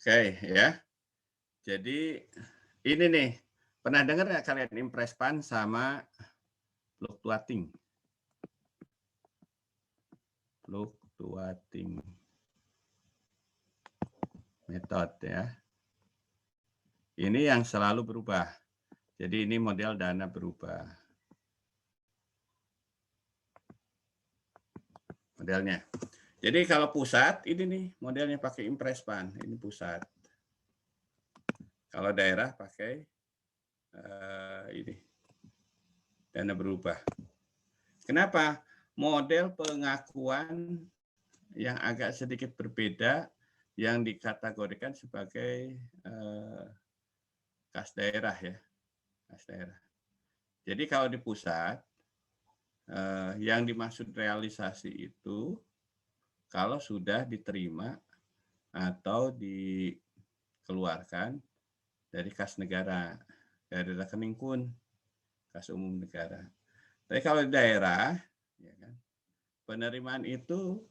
Oke, ya. Jadi ini nih, pernah dengar nggak kalian impress pan sama fluctuating? Fluctuating method ya. Ini yang selalu berubah. Jadi ini model dana berubah. Modelnya. Jadi kalau pusat ini nih modelnya pakai impress pan, ini pusat. Kalau daerah pakai ini dana berubah. Kenapa? Model pengakuan yang agak sedikit berbeda yang dikategorikan sebagai kas daerah ya, kas daerah. Jadi kalau di pusat yang dimaksud realisasi itu kalau sudah diterima atau dikeluarkan dari kas negara, dari rekening kun, kas umum negara. Tapi kalau di daerah, ya kan, penerimaan itu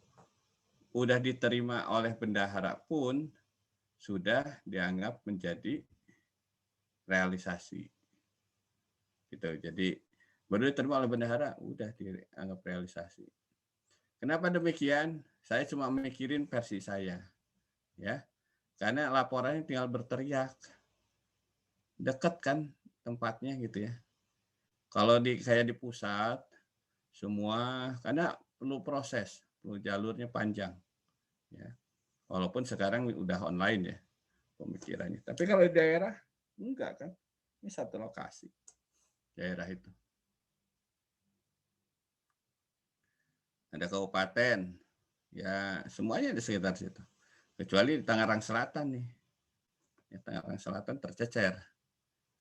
udah diterima oleh bendahara pun sudah dianggap menjadi realisasi. Gitu. Jadi baru diterima oleh bendahara, udah dianggap realisasi. Kenapa demikian? Saya cuma mikirin versi saya, ya. Karena laporannya tinggal berteriak, dekat kan tempatnya gitu ya. Kalau kayak di pusat, semua karena perlu proses, perlu jalurnya panjang, ya. Walaupun sekarang udah online ya pemikirannya. Tapi kalau di daerah enggak kan, ini satu lokasi daerah itu. Ada kabupaten, ya semuanya di sekitar situ. Kecuali di Tangerang Selatan nih. Ya, Tangerang Selatan tercecer.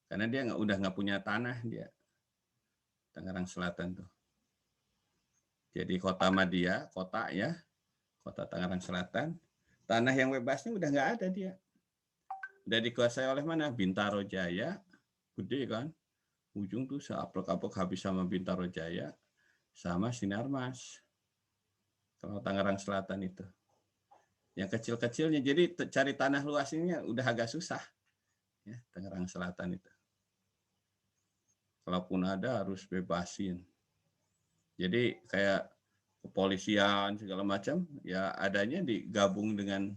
Karena dia udah nggak punya tanah dia. Tangerang Selatan tuh. Jadi kota Madia, kota ya, kota Tangerang Selatan. Tanah yang bebasnya udah nggak ada dia. Udah dikuasai oleh mana? Bintaro Jaya, gede kan. Ujung tuh seaplek-aplek habis sama Bintaro Jaya, sama Sinarmas. Kalau Tangerang Selatan itu. Yang kecil-kecilnya, jadi cari tanah luas ini udah agak susah. Ya, Tangerang Selatan itu. Kalaupun ada harus bebasin. Jadi kayak kepolisian segala macam, ya adanya digabung dengan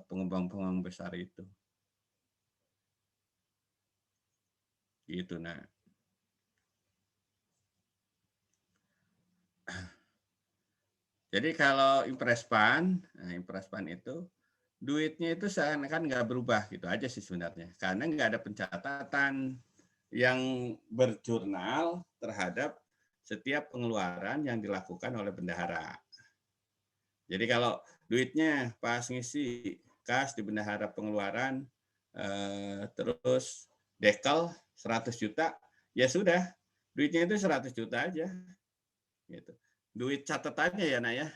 pengembang-pengembang besar itu. Gitu, nah. Jadi kalau impress pan, nah impress pan itu duitnya itu seakan-akan nggak berubah gitu aja sih sebenarnya. Karena nggak ada pencatatan yang berjurnal terhadap setiap pengeluaran yang dilakukan oleh bendahara. Jadi kalau duitnya pas ngisi kas di bendahara pengeluaran, terus dekel 100 juta, ya sudah, duitnya itu 100 juta aja. Gitu. Duit catatannya ya, Nak ya.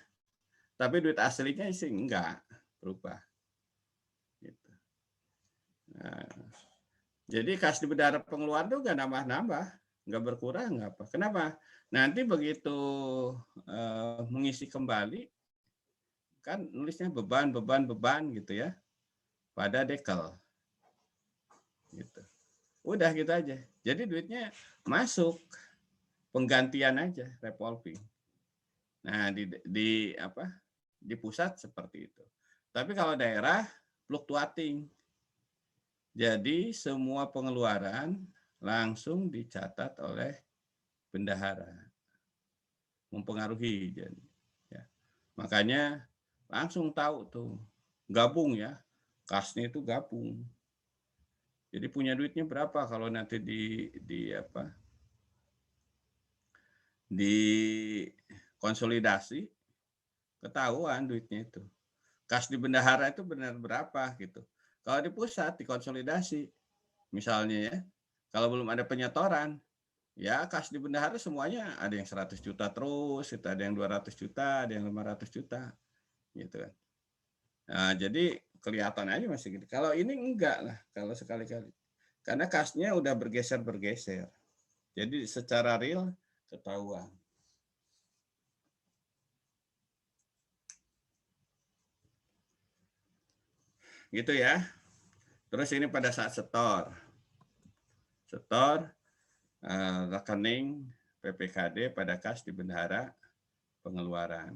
Tapi duit aslinya sih enggak berubah. Gitu. Nah, jadi kas di bendahara pengeluaran tuh nggak nambah-nambah, nggak berkurang, nggak apa. Kenapa? Nanti begitu mengisi kembali, kan nulisnya beban, beban, beban gitu ya, pada dekel. Gitu. Udah gitu aja. Jadi duitnya masuk, penggantian aja, revolving. Nah di pusat seperti itu. Tapi kalau daerah fluktuating. Jadi semua pengeluaran langsung dicatat oleh bendahara, mempengaruhi. Jadi, ya. Makanya langsung tahu tuh, gabung ya, kasnya itu gabung. Jadi punya duitnya berapa kalau nanti di konsolidasi ketahuan duitnya itu. Kas di bendahara itu benar berapa gitu. Kalau di pusat dikonsolidasi, misalnya ya, kalau belum ada penyetoran, ya kas di bendahara semuanya ada yang 100 juta terus, itu ada yang 200 juta, ada yang 500 juta, gitu kan. Nah, jadi kelihatan aja masih gitu. Kalau ini enggak lah, kalau sekali-kali. Karena kasnya udah bergeser-bergeser. Jadi secara real ketahuan. Gitu ya. Terus ini pada saat setor rekening PPKD pada kas di bendahara pengeluaran.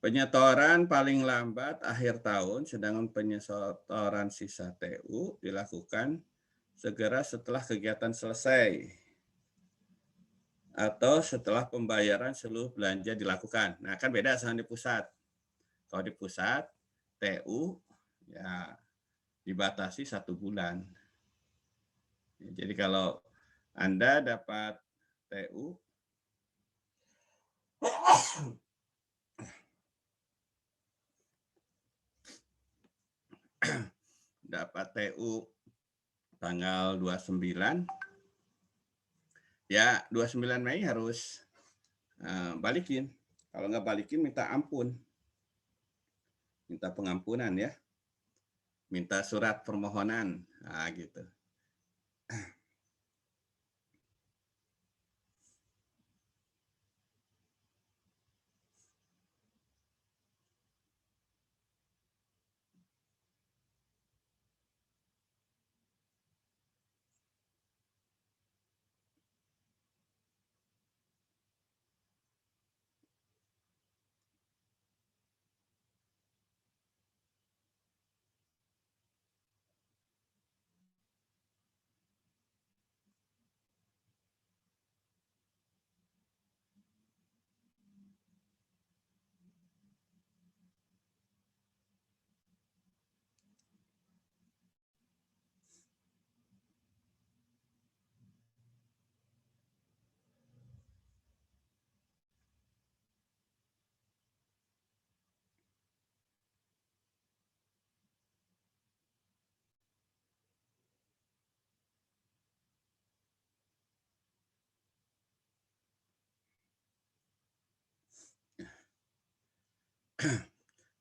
Penyetoran paling lambat akhir tahun, sedangkan penyetoran sisa TU dilakukan segera setelah kegiatan selesai atau setelah pembayaran seluruh belanja dilakukan. Nah, kan beda sama di pusat. Kalau di pusat, TU ya dibatasi 1 bulan. Jadi kalau Anda dapat TU tanggal 29, ya 29 Mei harus balikin. Kalau nggak balikin minta ampun. Minta pengampunan ya. Minta surat permohonan. Nah, gitu.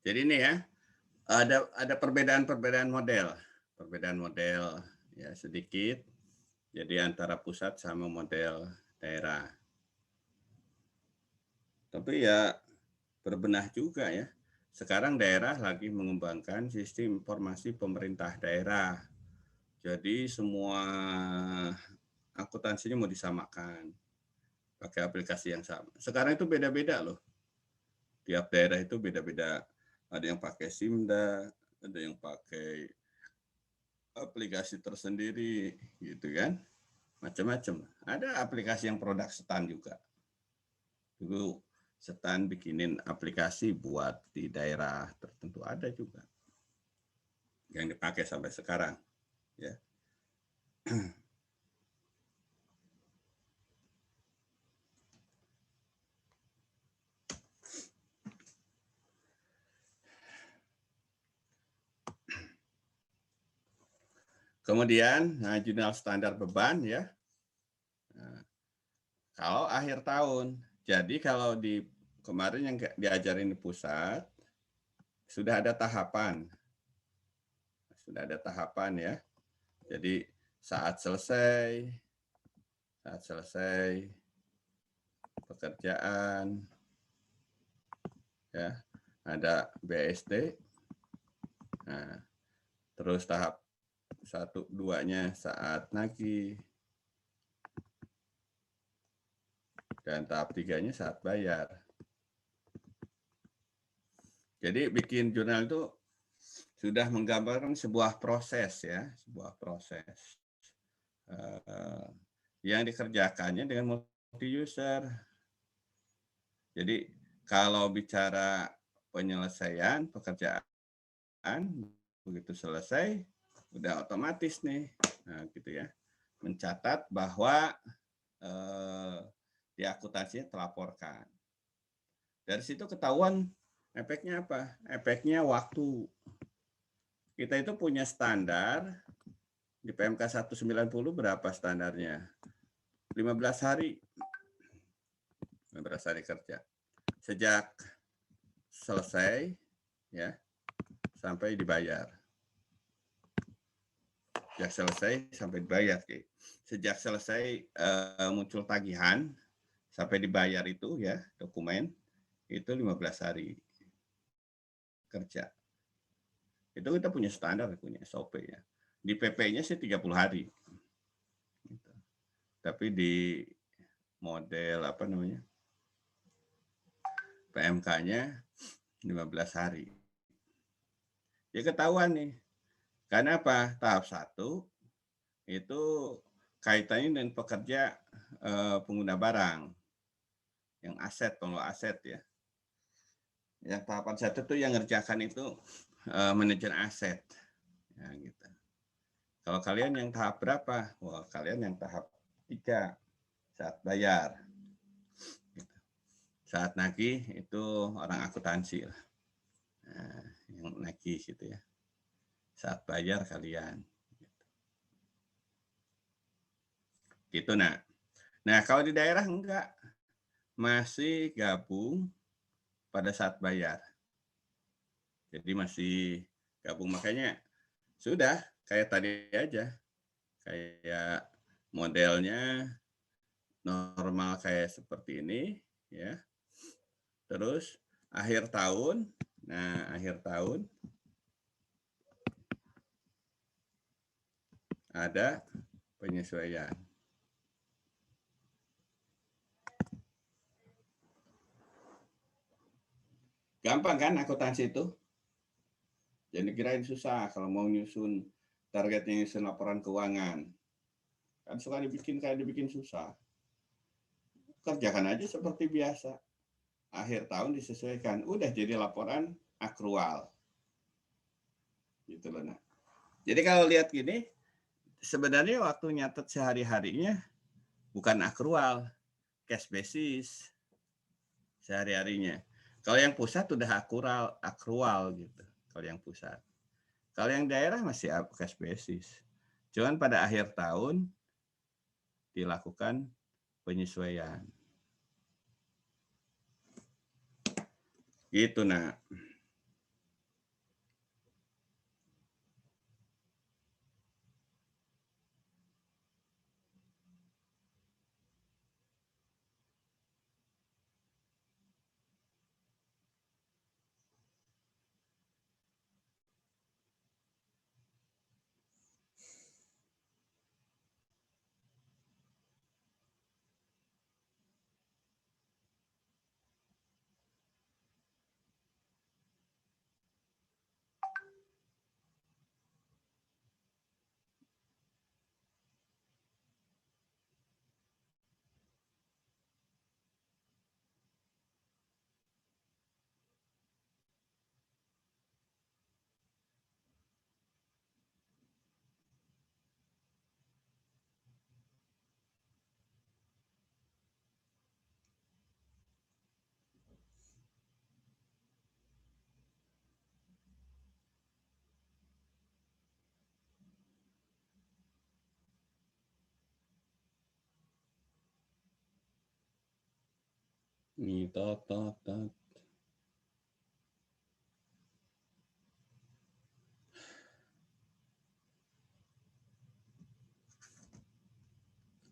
Jadi ini ya, ada perbedaan model. Perbedaan model ya sedikit. Jadi antara pusat sama model daerah. Tapi ya berbenah juga ya. Sekarang daerah lagi mengembangkan sistem informasi pemerintah daerah. Jadi semua akuntansinya mau disamakan pakai aplikasi yang sama. Sekarang itu beda-beda loh. Tiap daerah itu beda-beda. Ada yang pakai Simda, ada yang pakai aplikasi tersendiri gitu kan. Macam-macam. Ada aplikasi yang produk STAN juga. Dulu STAN bikinin aplikasi buat di daerah tertentu, ada juga yang dipakai sampai sekarang ya. Kemudian jurnal standar beban ya. Nah, kalau akhir tahun, jadi kalau di kemarin yang diajarin di pusat sudah ada tahapan ya. Jadi saat selesai pekerjaan ya, ada BSD. Nah, terus tahap 1-2-nya saat nagih, dan tahap 3-nya saat bayar. Jadi bikin jurnal itu sudah menggambarkan sebuah proses ya, sebuah proses yang dikerjakannya dengan multi user. Jadi kalau bicara penyelesaian pekerjaan, begitu selesai udah otomatis nih, nah gitu ya, mencatat bahwa di akuntansinya terlaporkan. Dari situ ketahuan efeknya apa? Efeknya waktu. Kita itu punya standar di PMK 190 berapa standarnya? 15 hari. 15 hari kerja. Sejak selesai ya sampai dibayar. Sejak selesai sampai dibayar. Sejak selesai muncul tagihan sampai dibayar itu ya dokumen itu 15 hari. kerja. Itu kita punya standar, punya SOP ya. Di PP-nya sih 30 hari. Gitu. Tapi di model apa namanya? PMK-nya 15 hari. Ya ketahuan nih. Karena apa? Tahap 1 itu kaitannya dengan pekerja pengguna barang. Yang aset, pengelola aset ya. Yang tahapan 1 tuh yang ngerjakan itu manajer aset. Ya, gitu. Kalau kalian yang tahap berapa? Wah, kalian yang tahap 3 saat bayar. Gitu. Saat nagih itu orang akuntansi lah. Nah, yang nagih gitu ya. Saat bayar kalian. Gitu nah. Nah, kalau di daerah enggak. Masih gabung pada saat bayar. Jadi masih gabung, makanya sudah kayak tadi aja. Kayak modelnya normal kayak seperti ini ya. Terus akhir tahun, nah akhir tahun ada penyesuaian. Gampang kan akuntansi itu? Jadi kirain susah kalau mau nyusun targetnya, nyusun laporan keuangan. Kan suka dibikin susah. Kerjakan aja seperti biasa. Akhir tahun disesuaikan. Udah jadi laporan akrual. Gitu loh. Nah. Jadi kalau lihat gini, sebenarnya waktu nyatet sehari-harinya bukan akrual, cash basis sehari-harinya. Kalau yang pusat udah akrual gitu. Kalau yang pusat. Kalau yang daerah masih cash basis. Cuman pada akhir tahun dilakukan penyesuaian. Gitu nah. Nih, tot.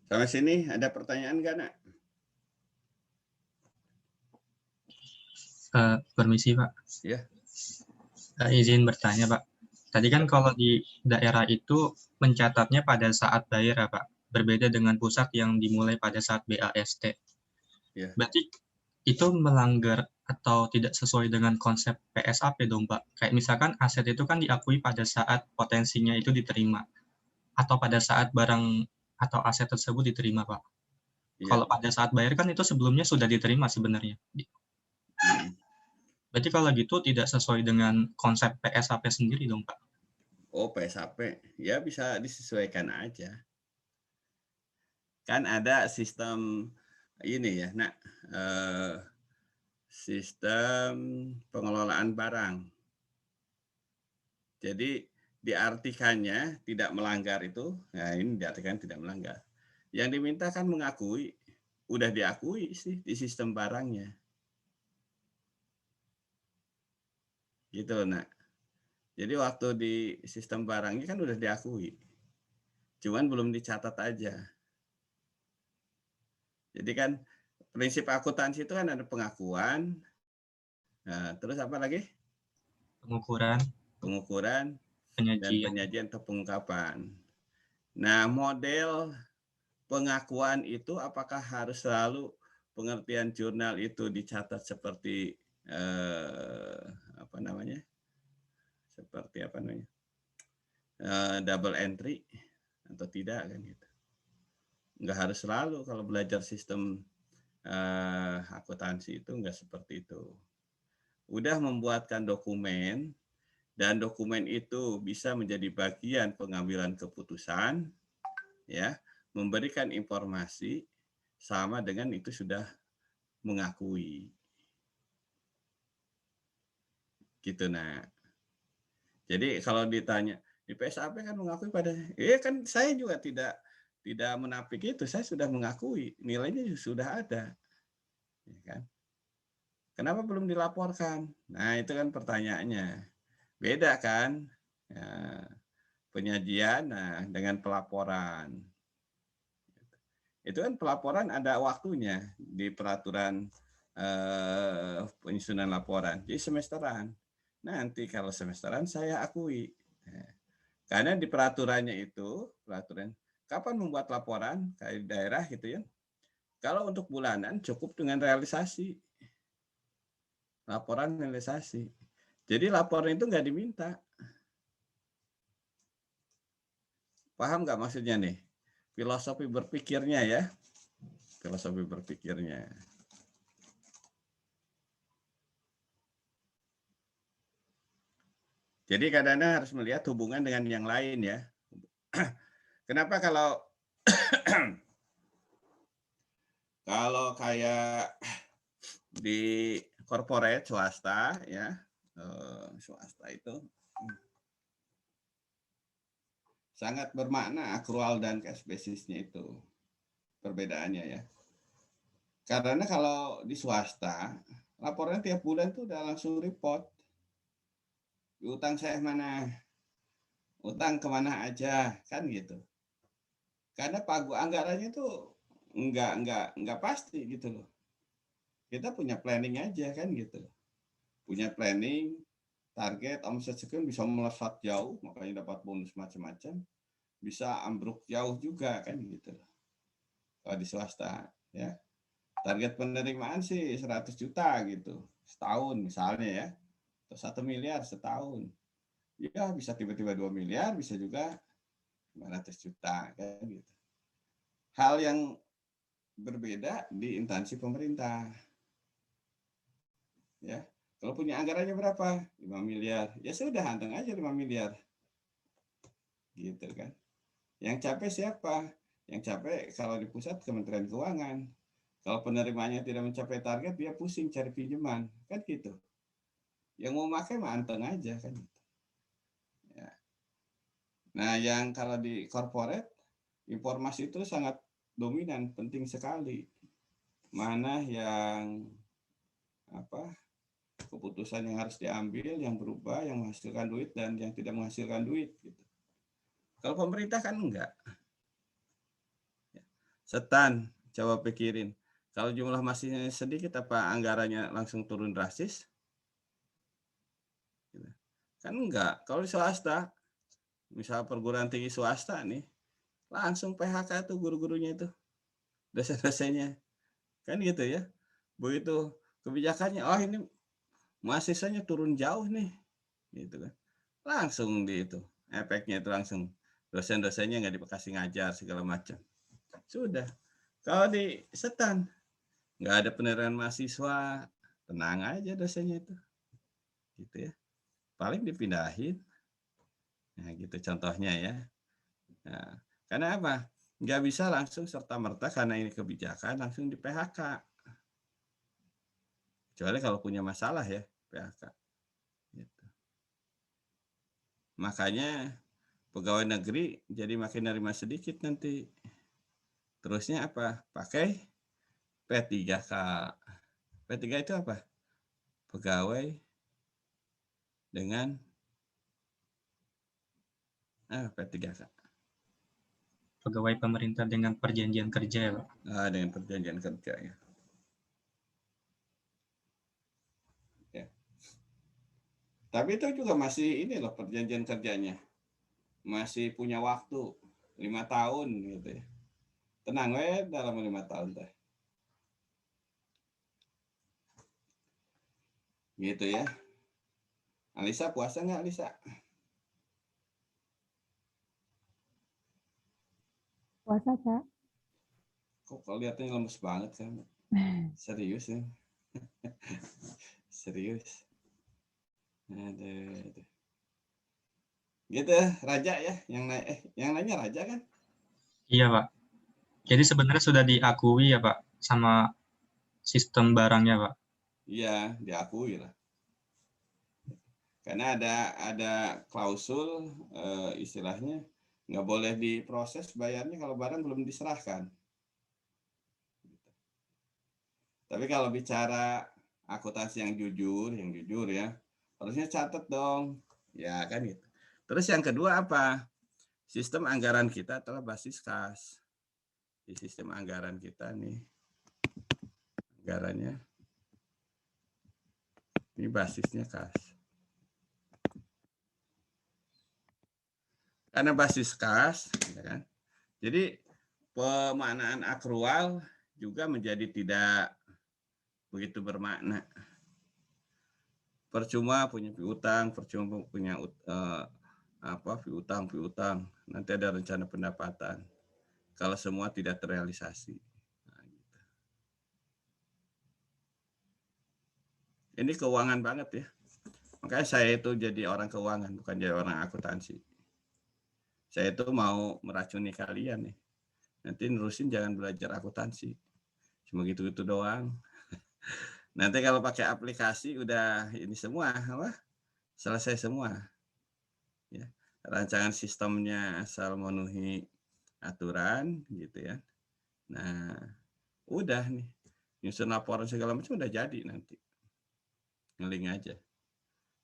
Sampai sini ada pertanyaan nggak, Nak? Permisi, Pak. Ya. Izin bertanya, Pak. Tadi kan kalau di daerah itu mencatatnya pada saat bayar, ya, Pak. Berbeda dengan pusat yang dimulai pada saat BAST. Ya. Berarti itu melanggar atau tidak sesuai dengan konsep PSAP dong, Pak. Kayak misalkan aset itu kan diakui pada saat potensinya itu diterima. Atau pada saat barang atau aset tersebut diterima, Pak. Ya. Kalau pada saat bayar kan itu sebelumnya sudah diterima sebenarnya. Berarti kalau gitu tidak sesuai dengan konsep PSAP sendiri dong, Pak? Oh, PSAP. Ya bisa disesuaikan aja. Kan ada sistem ini ya, Nak. Sistem pengelolaan barang. Jadi diartikannya tidak melanggar itu, nah ini diartikan tidak melanggar. Yang diminta kan mengakui, udah diakui sih di sistem barangnya. Gitu, Nak. Jadi waktu di sistem barangnya kan udah diakui. Cuman belum dicatat aja. Jadi kan prinsip akuntansi itu kan ada pengakuan. Nah, terus apa lagi? pengukuran, dan penyajian. penyajian atau pengungkapan. Nah, model pengakuan itu apakah harus selalu pengertian jurnal itu dicatat seperti double entry atau tidak kan gitu. Nggak harus selalu kalau belajar sistem akuntansi itu nggak seperti itu. Udah membuatkan dokumen dan dokumen itu bisa menjadi bagian pengambilan keputusan, ya, memberikan informasi sama dengan itu sudah mengakui. Gitu nah. Jadi kalau ditanya di PSAP kan mengakui pada, kan saya juga tidak menapik itu, saya sudah mengakui, nilainya sudah ada, ya kan? Kenapa belum dilaporkan? Nah itu kan pertanyaannya, beda kan ya, penyajian dengan pelaporan. Itu kan pelaporan ada waktunya di peraturan penyusunan laporan, jadi semesteran. Nanti kalau semesteran saya akui. Karena di peraturannya itu, kapan membuat laporan kayak di daerah gitu ya. Kalau untuk bulanan cukup dengan realisasi. Laporan realisasi. Jadi laporan itu nggak diminta. Paham nggak maksudnya nih? Filosofi berpikirnya ya. Filosofi berpikirnya. Jadi kadang-kadang harus melihat hubungan dengan yang lain ya. Kenapa kalau kalau kayak di corporate swasta ya, swasta itu sangat bermakna akrual dan cash basisnya itu perbedaannya ya. Karena kalau di swasta laporan tiap bulan tuh udah langsung report. Utang saya mana, utang kemana aja kan gitu. Karena pagu anggarannya tuh enggak pasti gitu loh. Kita punya planning aja kan gitu. Punya planning, target omset sekian bisa melesat jauh, makanya dapat bonus macam-macam. Bisa ambruk jauh juga kan gitu. Kalau di swasta ya. Target penerimaan sih 100 juta gitu. Setahun misalnya ya. Atau 1 miliar setahun. Ya bisa tiba-tiba 2 miliar, bisa juga 500 juta kan gitu. Hal yang berbeda di instansi pemerintah. Ya. Kalau punya anggarannya berapa? 5 miliar. Ya sudah, anteng aja 5 miliar. Gitu kan. Yang capek siapa? Yang capek kalau di pusat Kementerian Keuangan. Kalau penerimanya tidak mencapai target, dia pusing cari pinjaman. Kan gitu. Yang mau pakai mah anteng aja kan gitu. Ya. Nah, yang kalau di corporate, informasi itu sangat dominan, penting sekali. Mana yang keputusan yang harus diambil, yang berubah, yang menghasilkan duit dan yang tidak menghasilkan duit gitu. Kalau pemerintah kan enggak. Setan, coba pikirin. Kalau jumlah masihnya sedikit apa anggarannya langsung turun drastis? Kan enggak. Kalau di swasta, misal perguruan tinggi swasta nih, langsung PHK tuh guru-gurunya itu, dosen-dosennya. Kan gitu ya. Begitu kebijakannya, oh ini mahasiswanya turun jauh nih. Gitu kan. Langsung di itu. Efeknya itu langsung. Dosen-dosennya nggak dikasih ngajar segala macam. Sudah. Kalau di setan, nggak ada penerimaan mahasiswa, tenang aja dosennya itu. Gitu ya. Paling dipindahin. Nah gitu contohnya ya. Nah, karena apa? Nggak bisa langsung serta-merta karena ini kebijakan langsung di PHK. Kecuali kalau punya masalah ya PHK. Gitu. Makanya pegawai negeri jadi makin nerima sedikit nanti. Terusnya apa? Pakai P3K. P3 itu apa? Pegawai dengan P3K. Pegawai pemerintah dengan perjanjian kerja ya, Pak. Dengan perjanjian kerja ya. Tapi itu juga masih ini loh perjanjian kerjanya. Masih punya waktu 5 tahun gitu ya. Tenang we dalam 5 tahun teh. Gitu ya. Alisa puasa nggak Alisa? Puasa, Kak. Kok kelihatannya lemes banget kan? Serius ya? Serius. Aduh. Gitu Raja ya, yang lainnya Raja kan? Iya, Pak. Jadi sebenarnya sudah diakui ya, Pak, sama sistem barangnya, Pak. Iya, diakui lah. Karena ada klausul istilahnya nggak boleh diproses bayarnya kalau barang belum diserahkan. Tapi kalau bicara akuntansi yang jujur ya, harusnya catat dong. Ya kan gitu. Terus yang kedua apa? Sistem anggaran kita adalah basis kas. Di sistem anggaran kita nih, anggarannya ini basisnya kas. Karena basis kas, ya kan? Jadi pemaknaan akrual juga menjadi tidak begitu bermakna. Percuma punya piutang, percuma punya piutang. Nanti ada rencana pendapatan. Kalau semua tidak terrealisasi. Nah, gitu. Ini keuangan banget ya. Makanya saya itu jadi orang keuangan, bukan jadi orang akuntansi. Saya itu mau meracuni kalian nih. Nanti nerusin jangan belajar akuntansi. Cuma gitu-gitu doang. Nanti kalau pakai aplikasi udah ini semua apa? Selesai semua. Ya. Rancangan sistemnya asal memenuhi aturan gitu ya. Nah, udah nih. Nyusun laporan segala macam udah jadi nanti. Ngeling aja.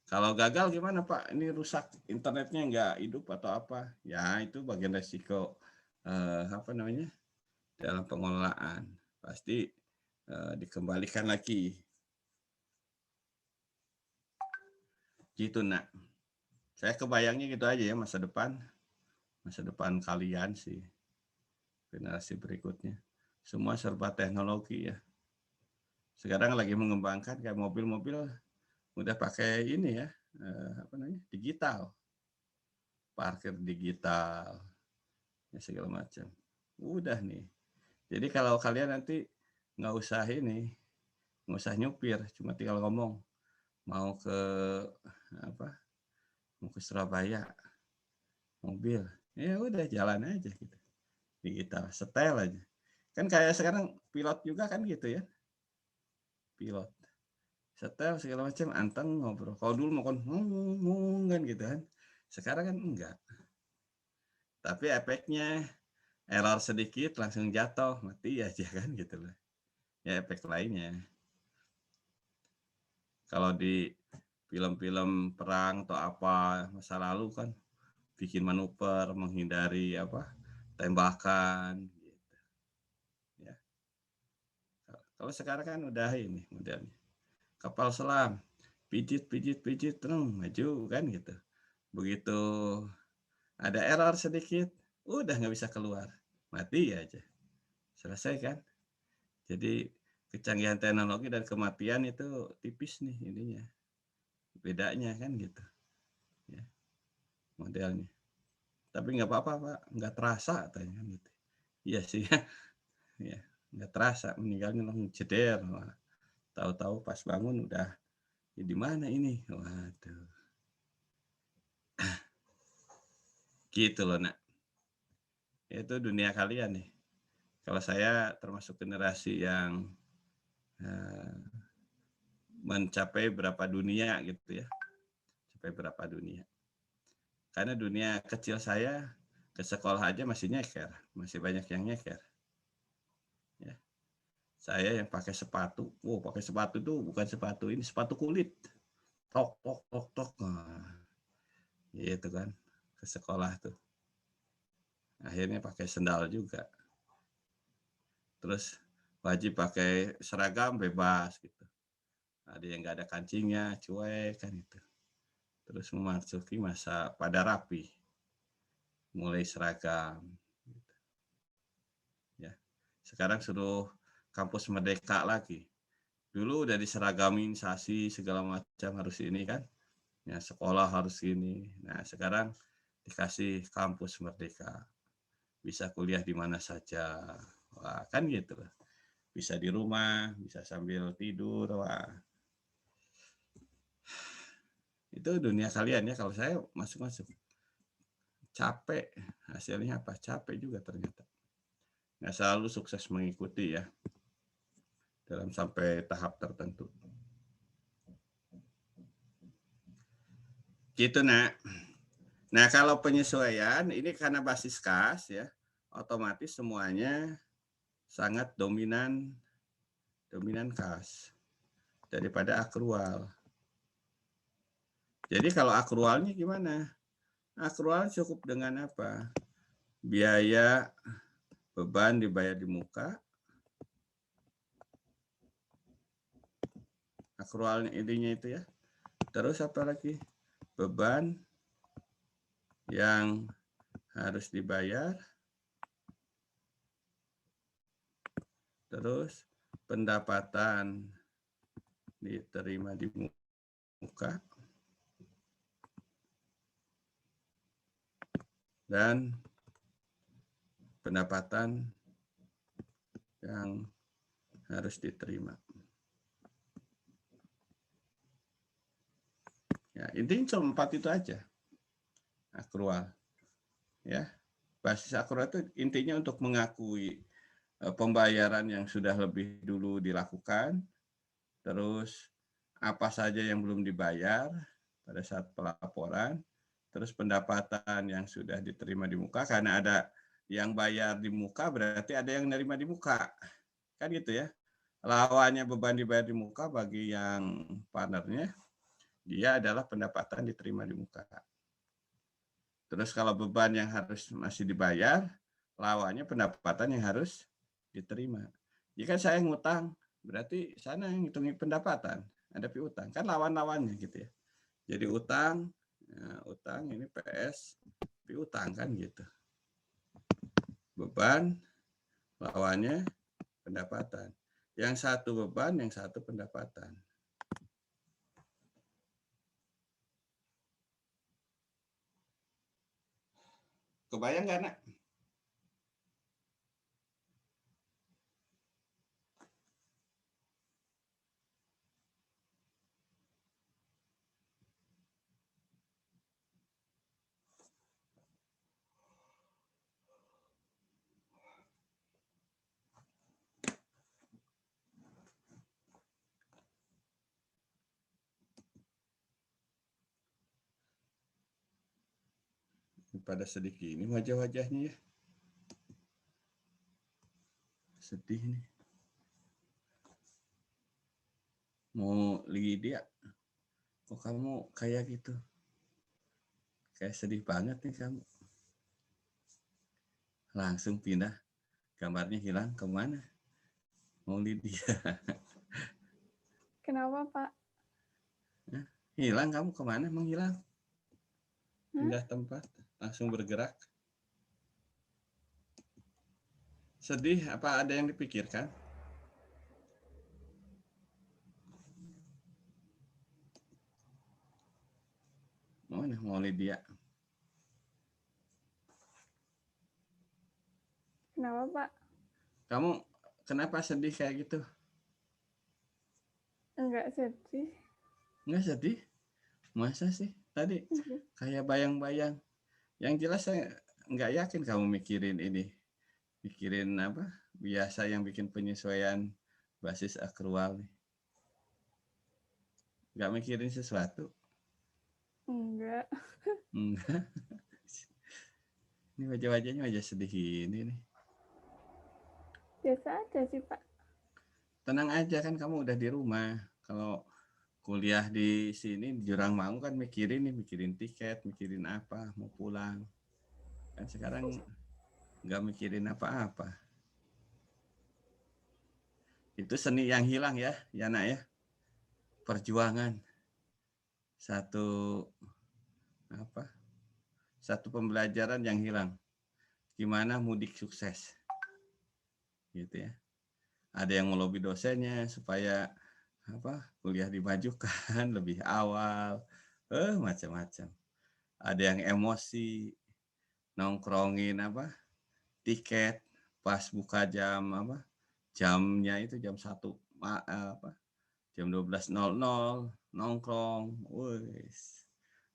Kalau gagal gimana Pak? Ini rusak internetnya nggak hidup atau apa? Ya itu bagian resiko dalam pengelolaan. Pasti dikembalikan lagi. Gitu nak. Saya kebayangnya gitu aja ya masa depan kalian sih. Generasi berikutnya. Semua serba teknologi ya. Sekarang lagi mengembangkan kayak mobil-mobil udah pakai ini ya, digital. Parkir digital. Ya segala macam. Udah nih. Jadi kalau kalian nanti nggak usah nyupir, cuma tinggal ngomong mau ke Surabaya mobil, ya udah jalan aja gitu, digital, setel aja. Kan kayak sekarang pilot juga kan gitu ya, pilot setel segala macam, anteng ngobrol. Kalau dulu mau ngomong kan gitu kan, sekarang kan enggak. Tapi efeknya error sedikit langsung jatuh, mati aja kan gitu loh. Ya efek lainnya. Kalau di film-film perang atau apa masa lalu kan bikin manuver menghindari tembakan gitu. Ya. Kalau sekarang kan udah ini modelnya. Kapal selam pijit terus maju kan gitu. Begitu ada error sedikit udah nggak bisa keluar, mati aja, selesai kan. Jadi kecanggihan teknologi dan kematian itu tipis nih ininya, bedanya kan gitu ya modelnya. Tapi nggak apa-apa Pak, nggak terasa katanya gitu. Iya sih ya, nggak terasa meninggalnya langsung ceder. Tahu-tahu pas bangun udah ya di mana ini, waduh. Gitu loh nak, itu dunia kalian nih. Kalau saya termasuk generasi yang mencapai berapa dunia gitu ya, sampai berapa dunia. Karena dunia kecil saya ke sekolah aja masih nyeker, masih banyak yang nyeker. Ya. Saya yang pakai sepatu, pakai sepatu tuh bukan sepatu ini, sepatu kulit, tok. Nah, gitu kan, ke sekolah tuh. Akhirnya pakai sendal juga. Terus wajib pakai seragam bebas gitu. Ada yang nggak ada kancingnya, cuek kan itu. terus memasuki masa pada rapi, mulai seragam. Ya, sekarang suruh kampus merdeka lagi. Dulu udah diseragamisasi segala macam harus ini kan, ya sekolah harus ini. Nah sekarang dikasih kampus merdeka, bisa kuliah di mana saja. Wah kan gitu, bisa di rumah, bisa sambil tidur. Wah itu dunia kalian ya. Kalau saya masuk capek, hasilnya apa? Capek juga ternyata. Nggak selalu sukses mengikuti ya dalam sampai tahap tertentu. Gitu nak. Nah kalau penyesuaian ini karena basis kas ya, otomatis semuanya sangat dominan kas daripada akrual. Jadi kalau akrualnya gimana? Akrual cukup dengan apa? Biaya beban dibayar di muka. Akrualnya intinya itu ya. Terus apa lagi? Beban yang harus dibayar. Terus pendapatan diterima di muka. Dan pendapatan yang harus diterima. Ya, intinya cuma 4 itu aja. Akrual. Ya. Basis akrual itu intinya untuk mengakui pembayaran yang sudah lebih dulu dilakukan, terus apa saja yang belum dibayar pada saat pelaporan, terus pendapatan yang sudah diterima di muka, karena ada yang bayar di muka berarti ada yang nerima di muka. Kan gitu ya. Lawannya beban dibayar di muka bagi yang partnernya, dia adalah pendapatan diterima di muka. Terus kalau beban yang harus masih dibayar, lawannya pendapatan yang harus diterima. Jika saya ngutang, berarti sana yang hitungin pendapatan, ada piutang. Kan lawan-lawannya gitu ya. Jadi utang, ya, utang ini PS, piutang kan gitu. Beban, lawannya pendapatan. Yang satu beban, yang satu pendapatan. Kebayang nggak, nak? Pada sedih ini wajah-wajahnya ya. Sedih nih. Mau Lydia, kok kamu kayak gitu? Kayak sedih banget nih kamu. Langsung pindah, gambarnya hilang kemana? Mau Lydia. Kenapa, Pak? Hilang kamu kemana? Menghilang? Pindah Hah? tempat, langsung bergerak. Sedih, apa ada yang dipikirkan? Mana mau Lydia? Kenapa, Pak? Kamu kenapa sedih kayak gitu? Enggak sedih. Enggak sedih? Masa sih? Tadi kayak bayang-bayang. Yang jelas saya nggak yakin kamu mikirin ini. Mikirin apa? Biasa yang bikin penyesuaian basis akrual nih. Nggak mikirin sesuatu? Enggak. Enggak. Ini wajah-wajahnya wajah sedih ini nih. Biasa aja sih, Pak. Tenang aja kan kamu udah di rumah. Kalau kuliah di sini di Jurang Mangu kan mikirin tiket, mikirin apa, mau pulang. Kan sekarang nggak mikirin apa-apa. Itu seni yang hilang ya, Yana ya. Perjuangan. satu apa? Satu pembelajaran yang hilang. Gimana mudik sukses, gitu ya. Ada yang melobi dosennya supaya kuliah dimajukan lebih awal, macam-macam. Ada yang emosi nongkrongin tiket pas buka jamnya itu jam 1 jam 12.00 nongkrong,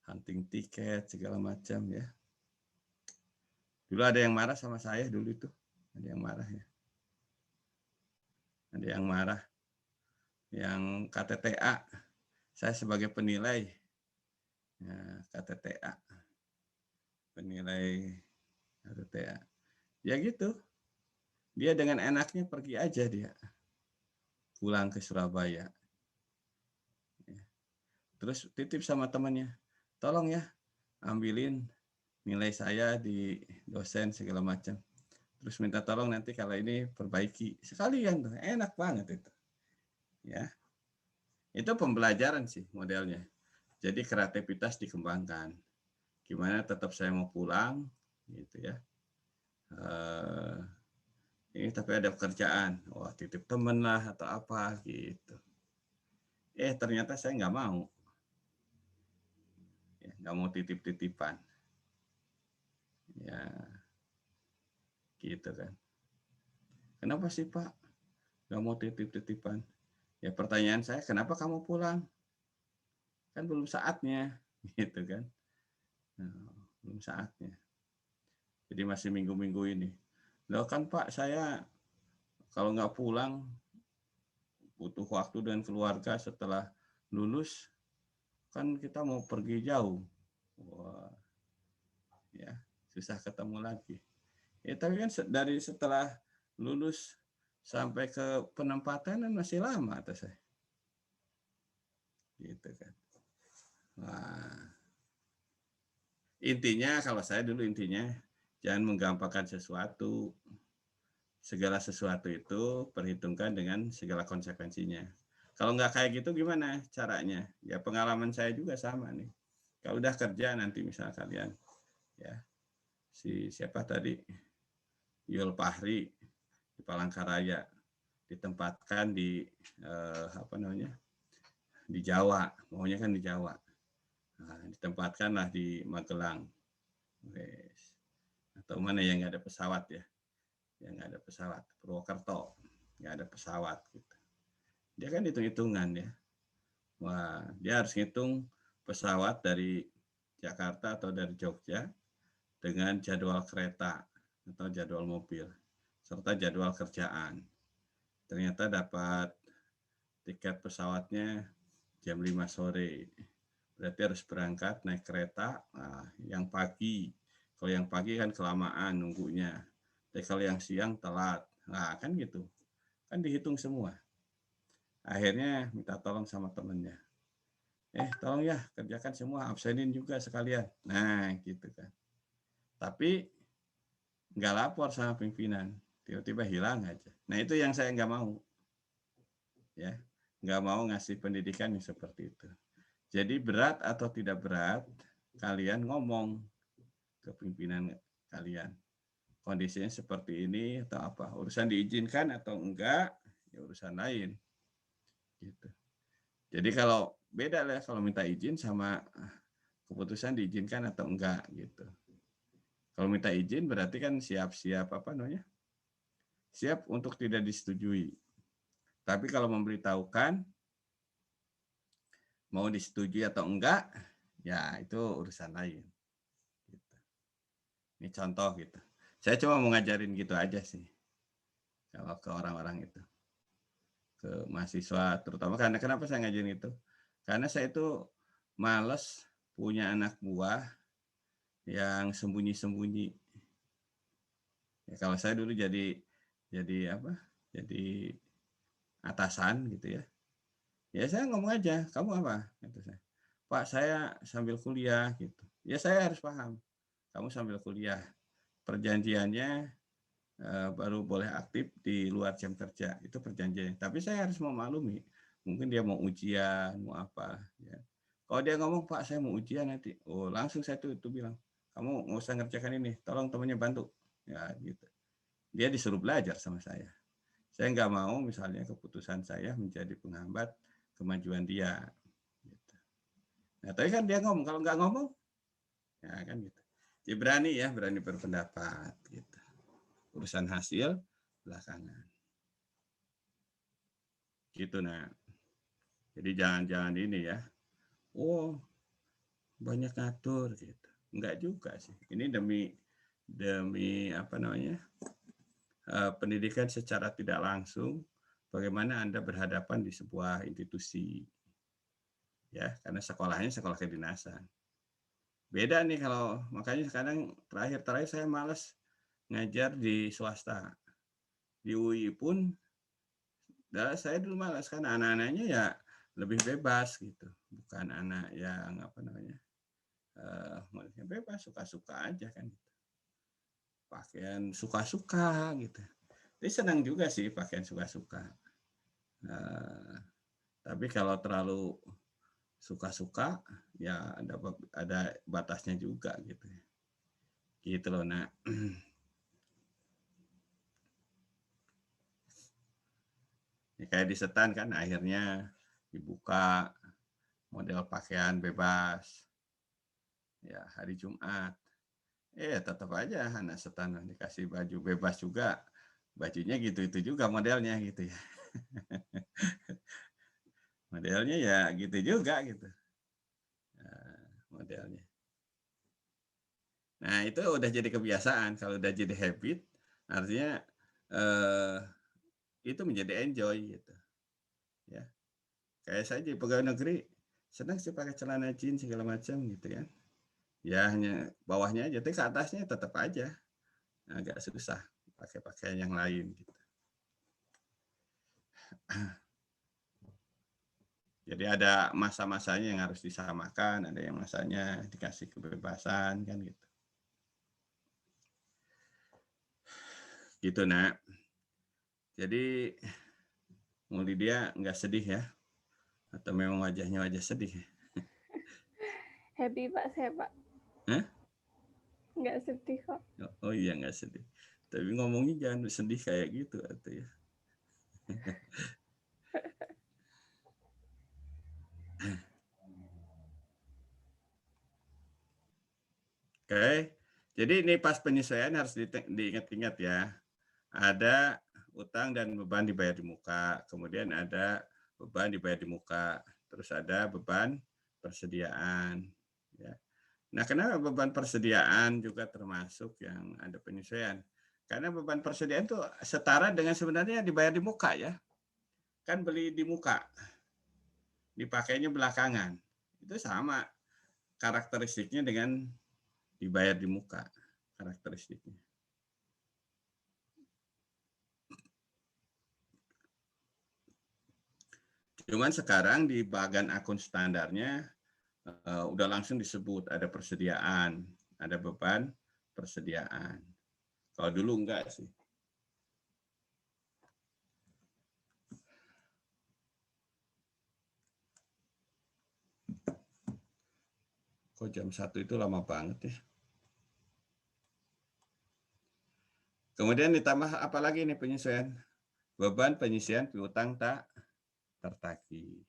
hunting tiket segala macam ya. Dulu ada yang marah sama saya dulu itu, ada yang marah ya. Ada yang marah, yang KTTA, saya sebagai penilai, ya, KTTA, penilai KTTA. Ya gitu, dia dengan enaknya pergi aja dia, pulang ke Surabaya. Terus titip sama temannya, tolong ya ambilin nilai saya di dosen segala macam. Terus minta tolong nanti kalau ini perbaiki. Sekalian tuh, enak banget itu. Ya. Itu pembelajaran sih modelnya. Jadi kreativitas dikembangkan. Gimana tetap saya mau pulang gitu ya. Ini tapi ada pekerjaan. Wah, titip temen lah atau apa gitu. Ternyata saya nggak mau. Ya, nggak mau titip-titipan. Ya, gitu kan. Kenapa sih Pak nggak mau titip-titipan? Ya pertanyaan saya, kenapa kamu pulang? Kan belum saatnya, gitu kan. Nah, belum saatnya. Jadi masih minggu-minggu ini. Loh kan Pak, saya kalau nggak pulang butuh waktu dengan keluarga setelah lulus, kan kita mau pergi jauh. Wah, ya susah ketemu lagi. Tapi kan dari setelah lulus sampai ke penempatan kan masih lama atas saya. Gitu kan. Wah. Intinya kalau saya dulu jangan menggampangkan sesuatu. Segala sesuatu itu perhitungkan dengan segala konsekuensinya. Kalau nggak kayak gitu gimana caranya? Ya pengalaman saya juga sama nih. Kalau udah kerja nanti misal kalian ya siapa tadi Yul Fahri di Palangkaraya ditempatkan di di Jawa, maunya kan di Jawa. Nah, ditempatkanlah di Magelang. Atau mana yang nggak ada pesawat ya? Yang nggak ada pesawat, Purwokerto nggak ada pesawat gitu. Dia kan hitung-hitungan ya. Wah, dia harus hitung pesawat dari Jakarta atau dari Jogja dengan jadwal kereta atau jadwal mobil serta jadwal kerjaan. Ternyata dapat tiket pesawatnya jam 5 sore. Berarti harus berangkat naik kereta yang pagi. Kalau yang pagi kan kelamaan nunggunya. Tapi kalau yang siang telat. Nah, kan gitu. Kan dihitung semua. Akhirnya minta tolong sama temennya. Tolong ya, kerjakan semua, absenin juga sekalian. Nah, gitu kan. Tapi nggak lapor sama pimpinan. Tiba-tiba hilang aja. Nah, itu yang saya nggak mau. Ya, nggak mau ngasih pendidikan yang seperti itu. Jadi berat atau tidak berat, kalian ngomong ke pimpinan kalian. Kondisinya seperti ini atau apa? Urusan diizinkan atau enggak, ya urusan lain. Gitu. Jadi kalau beda lah kalau minta izin sama keputusan diizinkan atau enggak gitu. Kalau minta izin berarti kan siap-siap siap untuk tidak disetujui. Tapi kalau memberitahukan mau disetujui atau enggak, ya itu urusan lain. Gitu. Ini contoh gitu. Saya cuma mau ngajarin gitu aja sih. Kalau ke orang-orang itu. Ke mahasiswa terutama, karena kenapa saya ngajarin itu? Karena saya itu males punya anak buah yang sembunyi-sembunyi. Ya, kalau saya dulu jadi atasan gitu ya. Ya saya ngomong aja, kamu apa? Gitu saya. Pak, saya sambil kuliah gitu. Ya saya harus paham. Kamu sambil kuliah. Perjanjiannya baru boleh aktif di luar jam kerja. Itu perjanjiannya. Tapi saya harus memaklumi. Mungkin dia mau ujian, mau apa ya. Kalau dia ngomong, Pak saya mau ujian nanti, oh langsung saya tuh bilang, kamu nggak usah ngerjakan ini, tolong temannya bantu, ya gitu. Dia disuruh belajar sama saya. Saya nggak mau misalnya keputusan saya menjadi penghambat kemajuan dia. Gitu. Nah, tapi kan dia ngomong, kalau nggak ngomong, ya kan gitu. Dia berani berpendapat. Gitu. Urusan hasil belakangan. Gitu nah. Jadi jangan ini ya. Oh banyak ngatur gitu. Enggak juga sih. Ini demi apa namanya? Pendidikan secara tidak langsung, bagaimana Anda berhadapan di sebuah institusi, ya, karena sekolahnya sekolah kedinasan. Beda nih kalau, makanya sekarang terakhir saya malas ngajar di swasta. Di UI pun, saya dulu malas karena anak-anaknya ya lebih bebas gitu, bukan anak yang apa namanya, bebas suka-suka aja kan, pakaian suka-suka gitu. Jadi senang juga sih pakaian suka-suka. Tapi kalau terlalu suka-suka, ya ada batasnya juga gitu. Gitu loh, Nak. Ya, kayak di setan kan akhirnya dibuka model pakaian bebas. Ya, hari Jumat. Tetap aja anak setan dikasih baju bebas juga. Bajunya gitu-itu juga modelnya gitu ya. Modelnya ya gitu juga gitu. Modelnya. Nah, itu udah jadi kebiasaan. Kalau udah jadi habit, artinya itu menjadi enjoy gitu. Ya. Kayak saya di pegawai negeri, senang sih pakai celana jeans segala macam gitu kan. Ya hanya bawahnya aja, tapi ke atasnya tetap aja agak susah pakai pakaian yang lain gitu. Jadi ada masa-masanya yang harus disamakan, ada yang masanya dikasih kebebasan kan gitu. Gitu Nak. Jadi Muli dia nggak sedih ya? Atau memang wajahnya wajah sedih? Happy Pak, saya Pak. Hah? Nggak sedih kok. Oh iya nggak sedih. Tapi ngomongnya jangan sedih kayak gitu atau ya. Oke, jadi ini pas penyesuaian harus diingat-ingat ya. Ada utang dan beban dibayar di muka, kemudian ada beban dibayar di muka, terus ada beban persediaan. Ya. Nah, kenapa beban persediaan juga termasuk yang ada penyesuaian? Karena beban persediaan itu setara dengan sebenarnya dibayar di muka ya. Kan beli di muka, dipakainya belakangan. Itu sama karakteristiknya dengan dibayar di muka, karakteristiknya. Cuman sekarang di bagian akun standarnya udah langsung disebut ada persediaan, ada beban persediaan. Kalau dulu enggak sih. Kok jam 1 itu lama banget ya. Kemudian ditambah apa lagi nih penyesuaian? Beban penyisian piutang tak tertagih.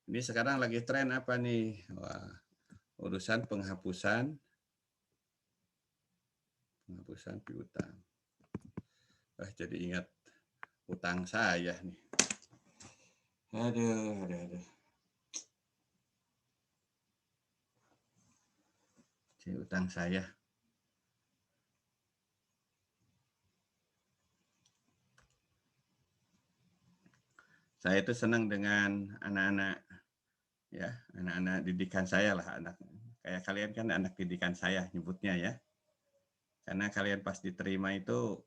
Ini sekarang lagi tren apa nih? Wah, urusan penghapusan piutang. Jadi ingat utang saya nih. Aduh. Jadi utang saya. Saya itu senang dengan anak-anak, ya, anak-anak didikan saya lah, anak kayak kalian kan anak didikan saya nyebutnya ya. Karena kalian pas diterima itu,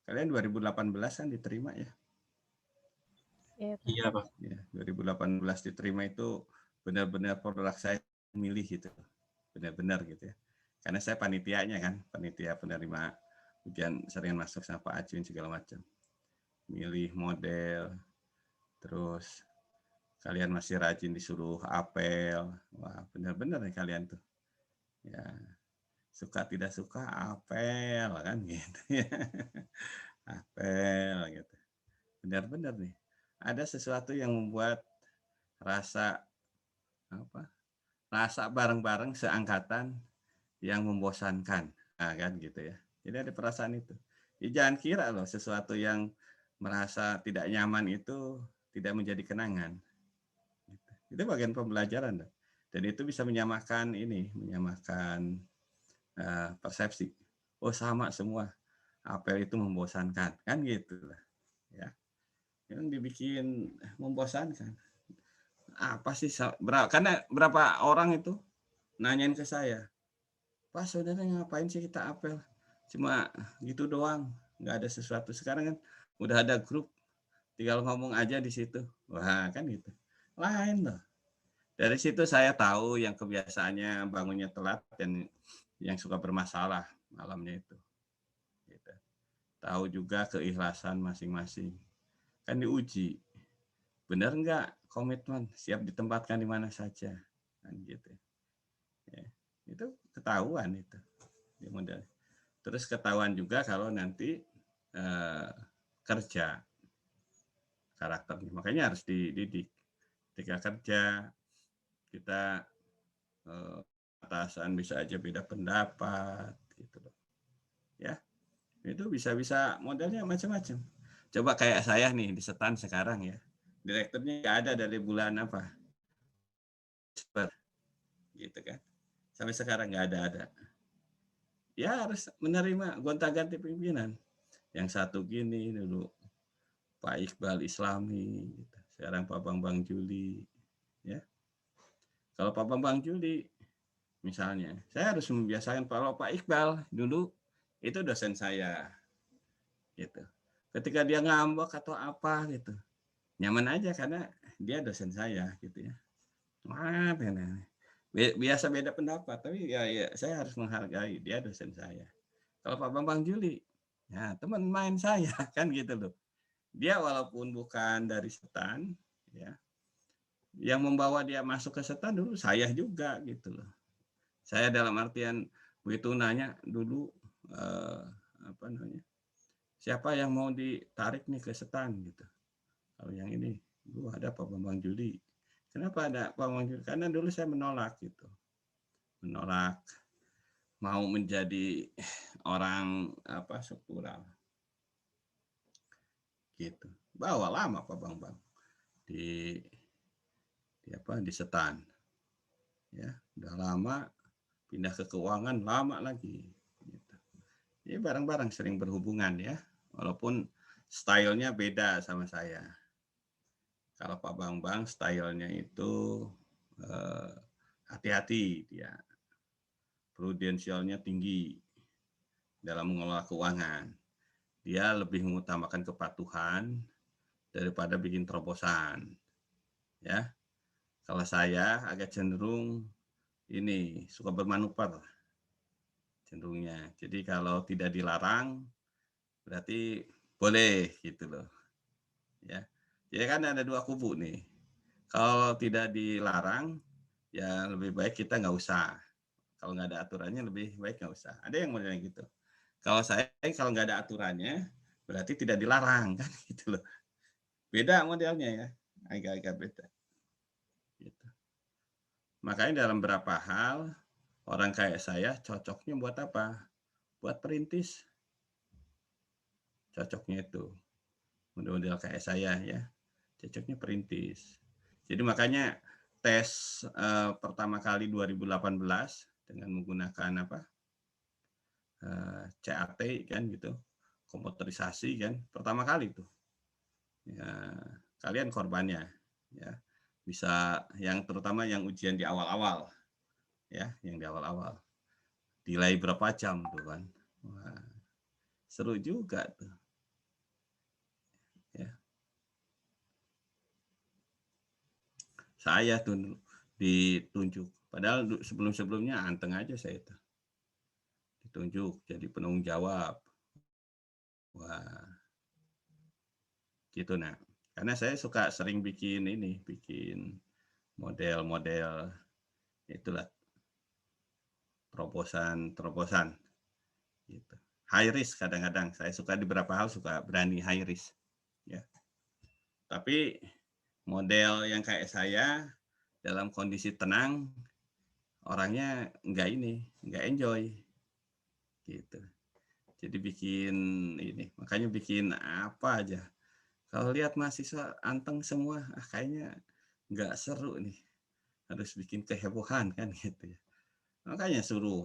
kalian 2018 kan diterima ya? Iya Pak. Ya, 2018 diterima itu benar-benar produk saya milih gitu, benar-benar gitu ya. Karena saya panitianya kan, panitia penerima ujian sering masuk sama Pak Acun segala macam. Milih model, terus Kalian masih rajin disuruh apel. Wah, benar-benar nih kalian tuh. Ya, suka tidak suka apel kan gitu ya. Apel gitu. Benar-benar nih. Ada sesuatu yang membuat rasa apa? Rasa bareng-bareng seangkatan yang membosankan. Nah, kan gitu ya. Jadi ada perasaan itu. Ya, jangan kira loh sesuatu yang merasa tidak nyaman itu tidak menjadi kenangan. Itu bagian pembelajaran loh. Dan itu bisa menyamakan persepsi. Oh, sama semua. Apel itu membosankan, kan gitu lah. Ya. Yang dibikin membosankan. Apa sih? Karena berapa orang itu nanyain ke saya, Pak, sebenarnya ngapain sih kita apel? Cuma gitu doang, nggak ada sesuatu. Sekarang kan udah ada grup, tinggal ngomong aja di situ. Wah, kan gitu. Lain loh. Dari situ saya tahu yang kebiasaannya bangunnya telat dan yang suka bermasalah malamnya itu. Gitu. Tahu juga keikhlasan masing-masing. Kan diuji. Benar nggak komitmen, siap ditempatkan di mana saja. Kan gitu. Ya, itu ketahuan itu. Di model. Terus ketahuan juga kalau nanti kerja karakternya. Makanya harus dididik. Ketika kerja, kita atasan bisa aja beda pendapat. Gitu loh. Ya, itu bisa modelnya macam-macam. Coba kayak saya nih di Setan sekarang ya. Direkturnya nggak ada dari bulan apa. Gitu kan. Sampai sekarang nggak ada. Ya harus menerima gonta-ganti pimpinan. Yang satu gini dulu Pak Iqbal Islami, gitu. Sekarang Pak Bambang Juli, ya. Kalau Pak Bambang Juli, misalnya, saya harus membiasakan kalau Pak Iqbal dulu itu dosen saya, gitu. Ketika dia ngambek atau apa gitu, nyaman aja karena dia dosen saya, gitu ya. Maaf ya, biasa beda pendapat, tapi ya saya harus menghargai dia dosen saya. Kalau Pak Bambang Juli, ya teman main saya kan gitu loh. Dia walaupun bukan dari Setan, ya, yang membawa dia masuk ke Setan dulu saya juga gitu loh. Saya dalam artian begitu nanya dulu siapa yang mau ditarik nih ke Setan gitu. Kalau yang ini, ada Pak Bambang Juli. Kenapa ada Pak Bambang Juli? Karena dulu saya menolak gitu, menolak mau menjadi orang struktural gitu. Bawa lama Pak Bambang di Setan, ya udah lama, pindah ke keuangan lama lagi gitu. Jadi bareng-bareng sering berhubungan ya, walaupun stylenya beda sama saya. Kalau Pak Bambang stylenya itu hati-hati, dia prudensialnya tinggi dalam mengelola keuangan. Dia lebih mengutamakan kepatuhan daripada bikin terobosan, ya. Kalau saya agak cenderung ini suka bermanuver cenderungnya. Jadi kalau tidak dilarang berarti boleh gitu loh. Ya. Jadi kan ada dua kubu nih. Kalau tidak dilarang ya lebih baik kita nggak usah. Kalau nggak ada aturannya lebih baik nggak usah. Ada yang modelnya gitu. Kalau saya kalau nggak ada aturannya berarti tidak dilarang kan gitu loh. Beda modelnya ya. Agak-agak beda. Gitu. Makanya dalam beberapa hal orang kayak saya cocoknya buat apa? Buat perintis. Cocoknya itu. Model-model kayak saya ya. Cocoknya perintis. Jadi makanya tes pertama kali 2018 dengan menggunakan CAT kan gitu. Komputerisasi kan. Pertama kali tuh. Ya, kalian korbannya ya. Bisa yang terutama yang ujian di awal-awal. Ya, yang di awal-awal. Delay berapa jam tuh kan. Wah, seru juga tuh. Ya. Saya tuh ditunjuk. Padahal sebelum-sebelumnya anteng aja saya itu. Ditunjuk jadi penanggung jawab. Wah. Gitu nah. Karena saya suka sering bikin model-model itulah terobosan gitu. High risk kadang-kadang saya suka di beberapa hal suka berani high risk ya. Tapi model yang kayak saya dalam kondisi tenang orangnya nggak enjoy gitu. Jadi makanya bikin apa aja. Kalau lihat mahasiswa anteng semua, kayaknya nggak seru nih. Harus bikin kehebohan kan gitu ya. Makanya suruh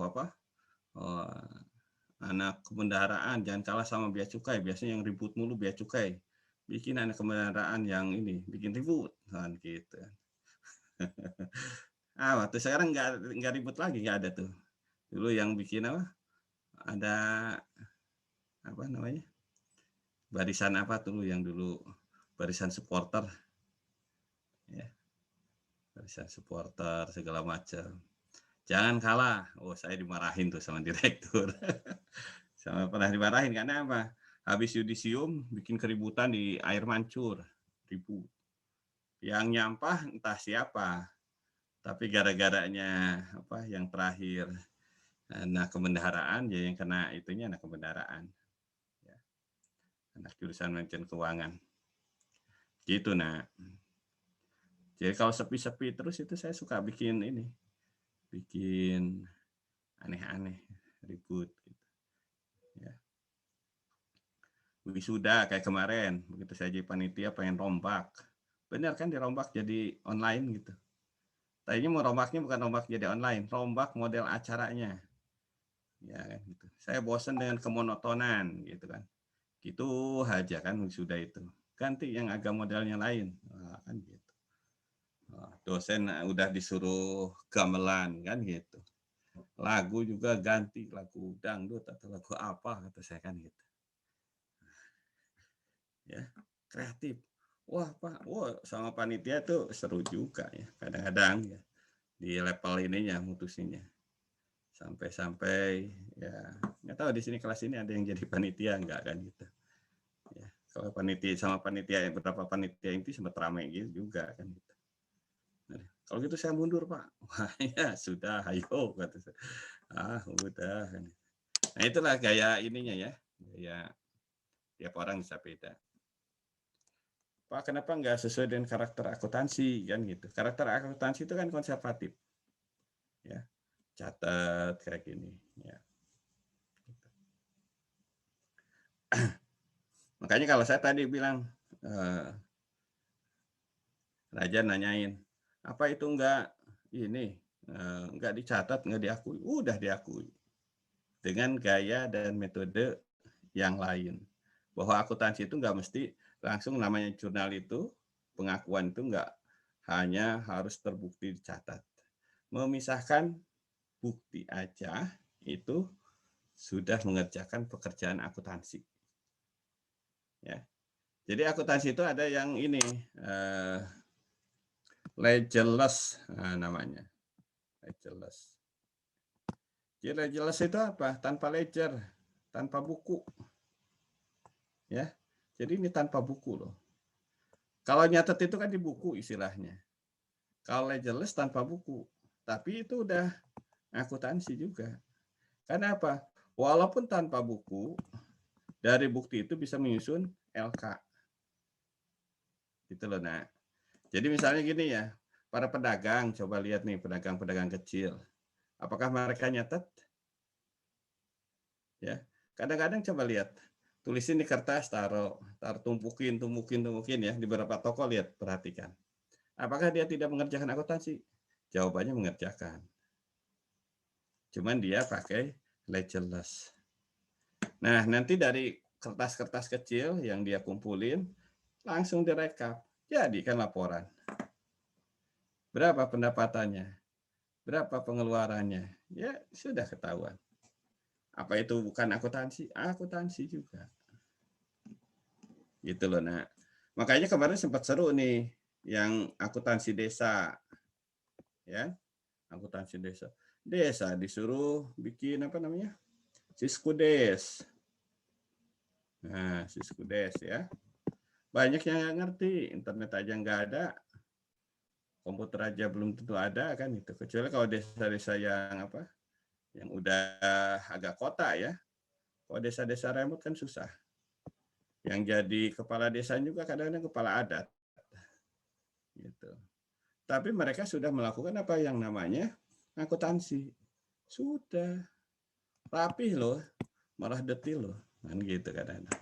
anak kebendaraan jangan kalah sama bea cukai. Biasanya yang ribut mulu bea cukai. Bikin anak kebendaraan yang bikin ribut kan gitu. Waktu sekarang nggak ribut lagi, nggak ada tuh. Dulu yang bikin ada apa namanya? Barisan apa tuh yang dulu barisan supporter ya. Barisan supporter segala macam. Jangan kalah. Saya dimarahin tuh sama direktur. Pernah dimarahin karena apa? Habis yudisium bikin keributan di air mancur, ribut. Yang nyampah entah siapa. Tapi gara-garanya yang terakhir anak kebendaharaan, ya yang kena itunya anak kebendaharaan. Ya. Anak jurusan manajemen keuangan. Gitu, nah. Jadi kalau sepi-sepi terus itu saya suka bikin aneh-aneh, ribut gitu. Ya. Wisuda kayak kemarin, begitu saya jadi panitia pengen rombak. Benar kan dirombak jadi online gitu. Tadinya mau rombaknya bukan rombak jadi online, rombak model acaranya. Ya kan gitu. Saya bosan dengan kemonotonan gitu kan. Gitu aja kan wisuda itu. Ganti yang agak modelnya lain. Kan gitu. Dosen udah disuruh gamelan kan gitu. Lagu juga ganti lagu dangdut atau lagu apa kata saya kan gitu. Ya, kreatif. Pak, sama panitia tuh seru juga ya kadang-kadang ya di level ininya mutusinya. Sampai ya nggak tahu di sini kelas ini ada yang jadi panitia enggak kan gitu. Ya, kalau panitia beberapa panitia itu sempat ramai gitu juga kan gitu. Nah, kalau gitu saya mundur Pak. Wah ya sudah, ayo kata saya. Udah. Nah itulah gaya ininya ya, gaya tiap orang bisa beda. Pak kenapa nggak sesuai dengan karakter akuntansi kan gitu. Karakter akuntansi itu kan konservatif, ya catat kayak gini. Ya. Makanya kalau saya tadi bilang Raja nanyain apa itu nggak dicatat nggak diakui, udah diakui dengan gaya dan metode yang lain. Bahwa akuntansi itu nggak mesti langsung namanya jurnal itu, pengakuan itu nggak hanya harus terbukti dicatat. Memisahkan bukti aja itu sudah mengerjakan pekerjaan akuntansi. Ya. Jadi akuntansi itu ada yang ledgerless namanya. Ledgerless. Jadi ledgerless itu apa? Tanpa ledger, tanpa buku. Ya. Jadi ini tanpa buku loh. Kalau nyatet itu kan di buku istilahnya. Kalau ledgerless tanpa buku. Tapi itu udah akuntansi juga. Karena apa? Walaupun tanpa buku, dari bukti itu bisa menyusun LK. Gitu loh, nah. Jadi misalnya gini ya, para pedagang, coba lihat nih pedagang-pedagang kecil. Apakah mereka nyatet? Ya, kadang-kadang coba lihat. Tulisin di kertas, taruh tumpukin ya di beberapa toko, lihat, perhatikan. Apakah dia tidak mengerjakan akuntansi? Jawabannya mengerjakan. Cuman dia pakai ledgerless. Nah, nanti dari kertas-kertas kecil yang dia kumpulin, langsung direkap. Jadikan laporan. Berapa pendapatannya? Berapa pengeluarannya? Ya, sudah ketahuan. Apa itu bukan akuntansi? Akuntansi juga. Gitu loh, nak. Makanya kemarin sempat seru nih yang akuntansi desa. Ya, akuntansi desa. Desa disuruh bikin apa namanya? Siskudes. Nah, Siskudes ya. Banyak yang nggak ngerti, internet aja nggak ada. komputer aja belum tentu ada kan itu. Kecuali kalau desa-desa yang apa? Yang udah agak kota ya. Kalau desa-desa remote kan susah. Yang jadi kepala desa juga kadang-kadang kepala adat. Gitu. Tapi mereka sudah melakukan apa yang namanya akuntansi. Sudah rapih loh, malah detil loh. Kan gitu kadang-kadang.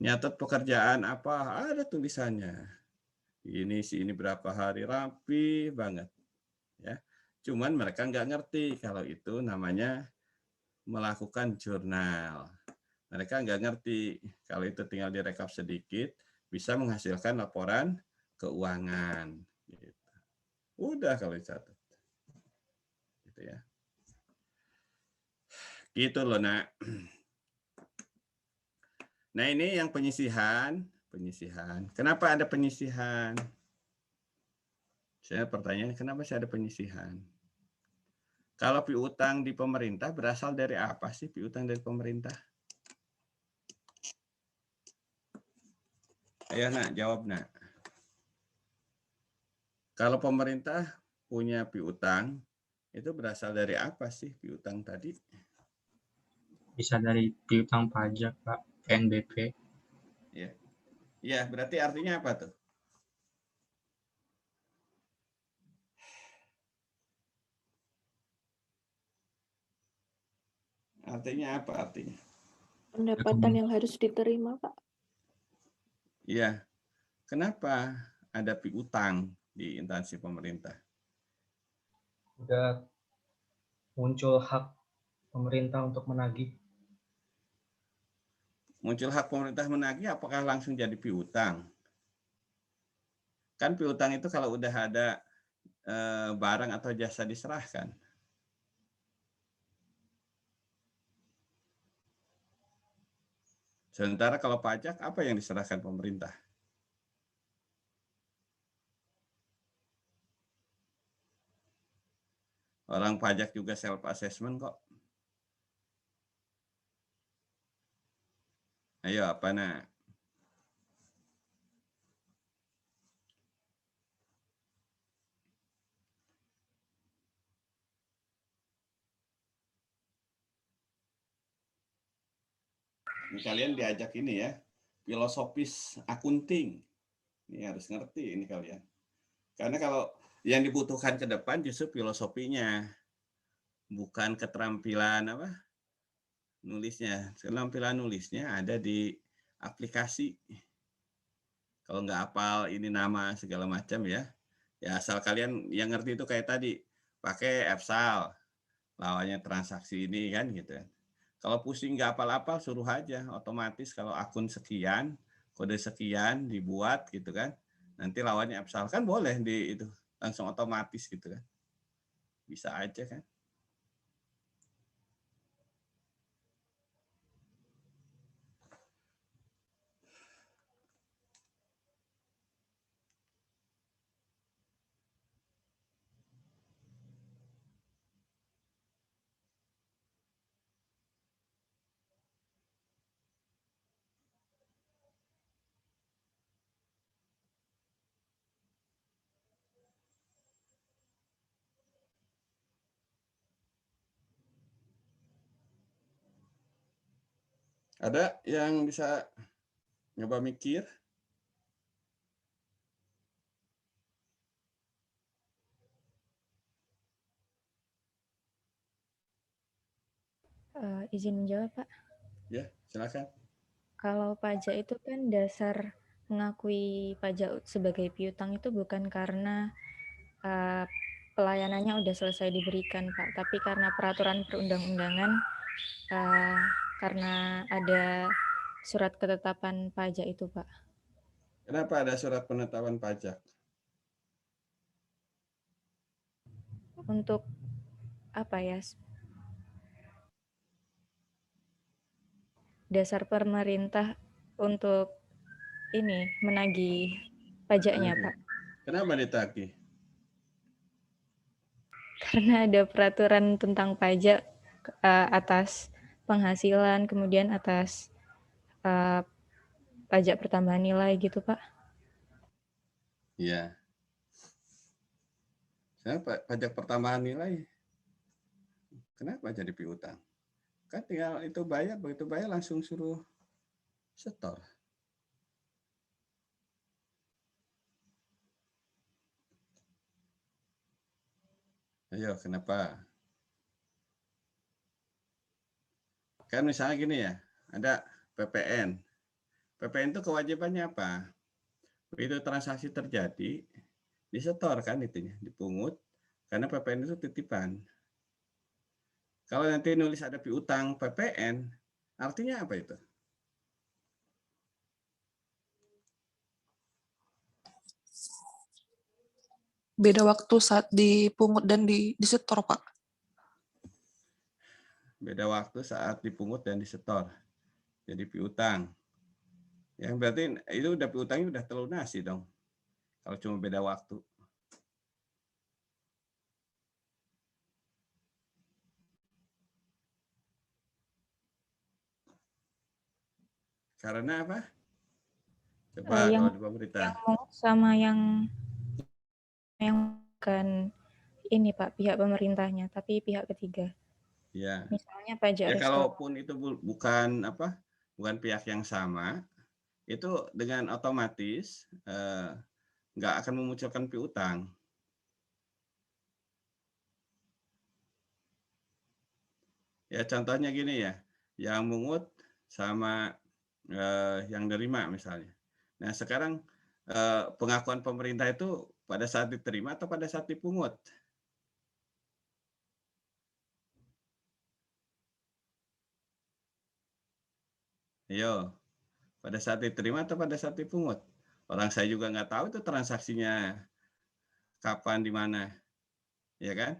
Nyatet pekerjaan apa ada tulisannya. Ini berapa hari rapi banget ya. Cuman mereka nggak ngerti kalau itu namanya melakukan jurnal. Mereka nggak ngerti kalau itu tinggal direkap sedikit bisa menghasilkan laporan keuangan. Gitu. Udah kalau dicatat, gitu ya. Gitu loh nak. Nah ini yang penyisihan. Kenapa ada penyisihan? Saya pertanyaan, kenapa sih ada penyisihan? Kalau piutang di pemerintah berasal dari apa sih piutang dari pemerintah? Ayo nak, jawab nak. Kalau pemerintah punya piutang, itu berasal dari apa sih piutang tadi? Bisa dari piutang pajak, Pak, PNBP. Ya, ya berarti artinya apa tuh? Artinya apa artinya? Pendapatan yang harus diterima, Pak. Iya. Kenapa ada piutang di instansi pemerintah? Udah muncul hak pemerintah untuk menagih. Muncul hak pemerintah menagih, apakah langsung jadi piutang? Kan piutang itu kalau udah ada barang atau jasa diserahkan. Sementara kalau pajak, apa yang diserahkan pemerintah? Orang pajak juga self-assessment kok. Ayo, apa nak? Ini kalian diajak ini ya, filosofis akunting. Ini harus ngerti ini kalian. Karena kalau yang dibutuhkan ke depan justru filosofinya, bukan keterampilan apa? Nulisnya. Keterampilan nulisnya ada di aplikasi. Kalau nggak hafal ini nama segala macam ya, ya asal kalian yang ngerti itu kayak tadi, pakai Epsal, lawannya transaksi ini kan gitu. Kalau pusing nggak hafal-hafal suruh aja, otomatis kalau akun sekian, kode sekian dibuat gitu kan, nanti lawannya Epsal kan boleh di itu langsung otomatis gitu kan, bisa aja kan. Ada yang bisa nyoba mikir? Izin menjawab, Pak. Ya, silakan. Kalau pajak itu kan dasar mengakui pajak sebagai piutang itu bukan karena pelayanannya udah selesai diberikan, Pak, tapi karena peraturan perundang-undangan, karena ada surat ketetapan pajak itu, Pak. Kenapa ada surat penetapan pajak? Untuk apa ya? Dasar pemerintah untuk ini menagih pajaknya, Pak. Kenapa ditagih? Karena ada peraturan tentang pajak atas penghasilan, kemudian atas pajak pertambahan nilai gitu, Pak. Iya. Pajak pertambahan nilai, kenapa jadi piutang? Kan tinggal itu bayar, begitu bayar langsung suruh setor. Ayo, kenapa? Kan misalnya gini ya, ada PPN. PPN itu kewajibannya apa? Begitu transaksi terjadi, disetor kan itunya, dipungut, karena PPN itu titipan. Kalau nanti nulis ada piutang PPN, artinya apa itu? Beda waktu saat dipungut dan disetor, Pak. Beda waktu saat dipungut dan disetor. Jadi piutang. Ya berarti itu udah piutangnya udah terlunasi dong. Kalau cuma beda waktu. Karena apa? Coba yang kalau di pemerintah. mungut sama yang bukan ini Pak, pihak pemerintahnya, tapi pihak ketiga. Ya. Misalnya pajak Ya restoran. kalaupun itu bukan apa? Bukan pihak yang sama, itu dengan otomatis nggak akan memunculkan piutang. Ya contohnya gini ya, yang mungut sama yang nerima misalnya. Nah sekarang pengakuan pemerintah itu pada saat diterima atau pada saat dipungut? Ayo, pada saat diterima atau pada saat dipungut? Orang saya juga nggak tahu itu transaksinya kapan, di mana, ya kan?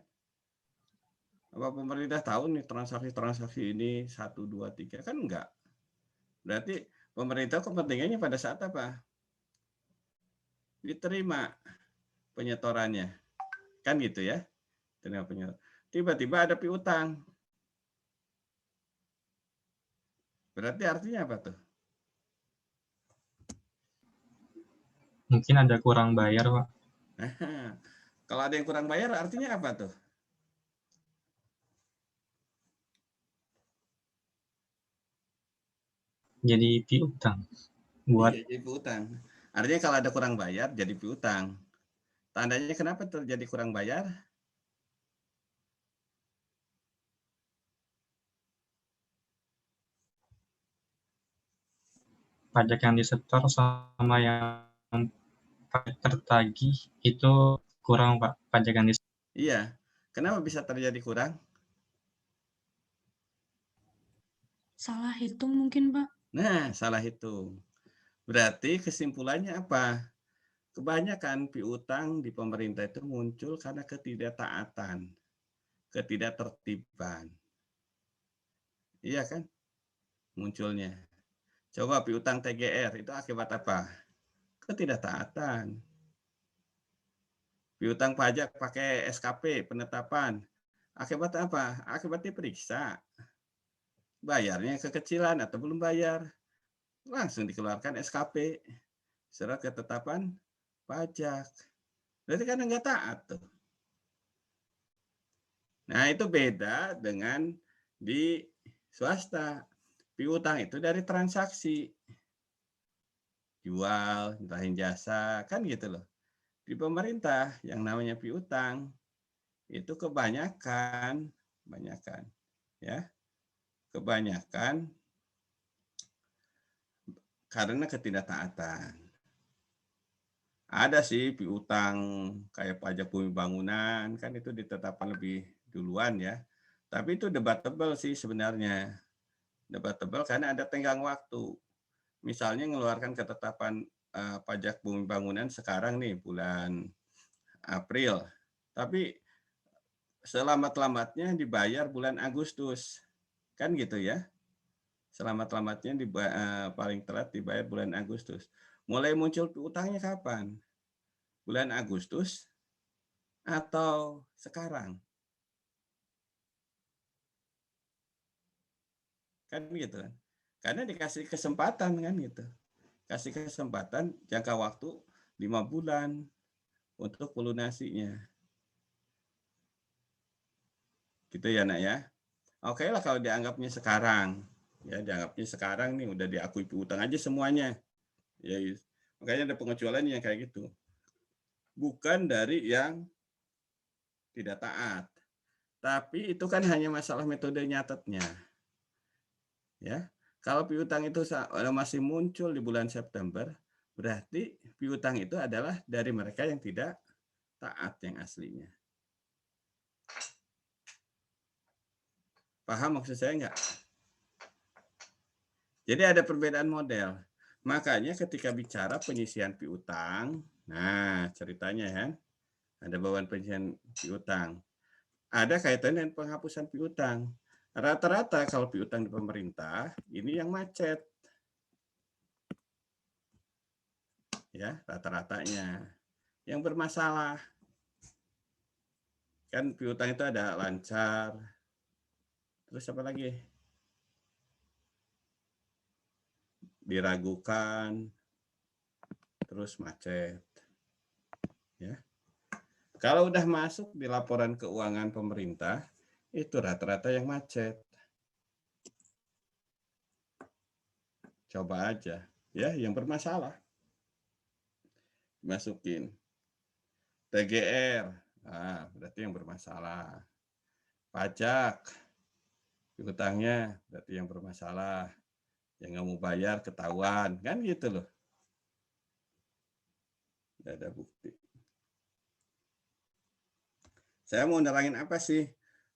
Apa pemerintah tahu nih transaksi ini 1, 2, 3? Kan enggak. Berarti pemerintah kepentingannya pada saat apa? Diterima penyetorannya. Kan gitu ya. Tiba-tiba ada piutang. Berarti artinya apa tuh? Mungkin ada kurang bayar, Pak. Kalau ada yang kurang bayar artinya apa tuh? Jadi piutang. Buat Iya, jadi piutang. Artinya kalau ada kurang bayar jadi piutang. Tandanya kenapa terjadi kurang bayar? pajak yang disetor sama yang pajak tertagih itu kurang, Pak. Pajak yang disetor. Iya. Kenapa bisa terjadi kurang? Salah hitung mungkin, Pak. Nah, salah hitung. Berarti kesimpulannya apa? Kebanyakan piutang di pemerintah itu muncul karena ketidaktaatan, ketidaktertiban. Iya kan? Munculnya. Coba piutang TGR itu akibat apa? Ketidaktaatan. Piutang pajak pakai SKP penetapan. Akibat apa? Akibat diperiksa. Bayarnya kekecilan atau belum bayar. Langsung dikeluarkan SKP. Surat ketetapan pajak. Berarti kan nggak taat tuh. Nah itu beda dengan di swasta. Piutang itu dari transaksi. Jual, mintain jasa, kan gitu loh. Di pemerintah yang namanya piutang itu kebanyakan ya, kebanyakan karena ketidaktaatan. Ada sih piutang kayak pajak bumi bangunan, kan itu ditetapkan lebih duluan ya. Tapi itu debatable sih sebenarnya. Debatable karena ada tenggang waktu. Misalnya mengeluarkan ketetapan pajak bumi bangunan sekarang nih bulan April. Tapi selamat-lambatnya dibayar bulan Agustus. Kan gitu ya. Selamat-lambatnya paling telat dibayar bulan Agustus. Mulai muncul piutangnya kapan? Bulan Agustus atau sekarang? Kan gitu kan. Karena dikasih kesempatan kan gitu. Kasih kesempatan jangka waktu 5 bulan untuk melunasinya. Gitu ya nak ya. Oke lah kalau dianggapnya sekarang, ya dianggapnya sekarang nih udah diakui piutang aja semuanya. Ya, makanya ada pengecualian yang kayak gitu. Bukan dari yang tidak taat. Tapi itu kan hanya masalah metode nyatetnya. Ya. Kalau piutang itu masih muncul di bulan September, berarti piutang itu adalah dari mereka yang tidak taat yang aslinya. Paham maksud saya enggak? Jadi ada perbedaan model. Makanya ketika bicara penyisihan piutang, nah ceritanya ya, ada bawaan penyisihan piutang. Ada kaitannya dengan penghapusan piutang. Rata-rata kalau piutang di pemerintah, ini yang macet. Ya, rata-ratanya. Yang bermasalah. Kan piutang itu ada lancar. Terus apa lagi? Diragukan. Terus macet. Ya. Kalau udah masuk di laporan keuangan pemerintah, itu rata-rata yang macet. Coba aja, ya, yang bermasalah. Masukin. TGR, nah, berarti yang bermasalah. Pajak, piutangnya berarti yang bermasalah. Yang nggak mau bayar ketahuan, kan gitu loh. Nggak ada bukti. Saya mau nerangin apa sih?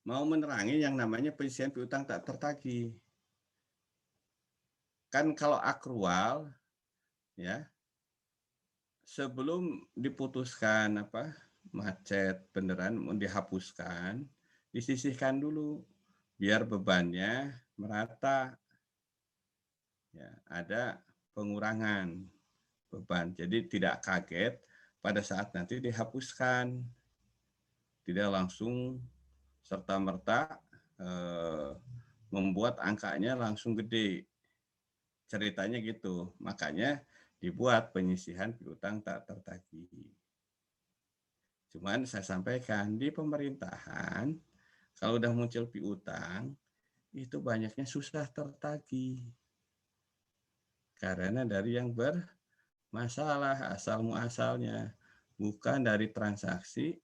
Mau menerangi yang namanya penyisihan piutang tak tertagih. Kan kalau akrual, ya, sebelum diputuskan macet beneran mau dihapuskan, disisihkan dulu biar bebannya merata. Ya, ada pengurangan beban. Jadi tidak kaget pada saat nanti dihapuskan. Tidak langsung serta-merta membuat angkanya langsung gede. Ceritanya gitu. Makanya dibuat penyisihan piutang tak tertagih. Cuman saya sampaikan di pemerintahan, kalau udah muncul piutang, itu banyaknya susah tertagih. Karena dari yang bermasalah asal muasalnya, bukan dari transaksi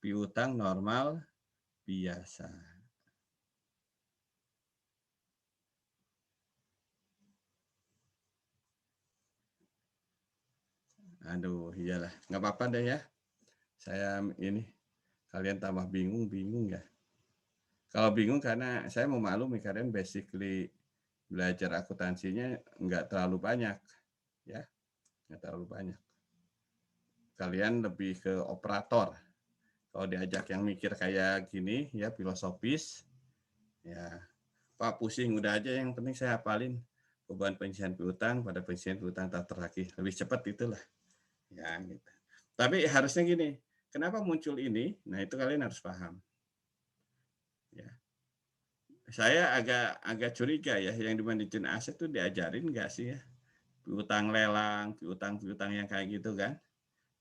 piutang normal biasa. Aduh, iyalah, nggak apa-apa deh ya. Saya ini, kalian tambah bingung ya. Kalau bingung karena saya mau maklumi kalian basically belajar akuntansinya nggak terlalu banyak, ya, nggak terlalu banyak. Kalian lebih ke operator. Kalau diajak yang mikir kayak gini, ya filosofis, ya Pak pusing udah aja yang penting saya hafalin beban penyisihan piutang pada penyisihan piutang tak tertagih. Lebih cepat itulah, ya gitu. Tapi harusnya gini, kenapa muncul ini? Nah itu kalian harus paham. Ya. Saya agak curiga ya, yang di manajemen aset itu diajarin nggak sih ya? Piutang lelang, piutang yang kayak gitu kan.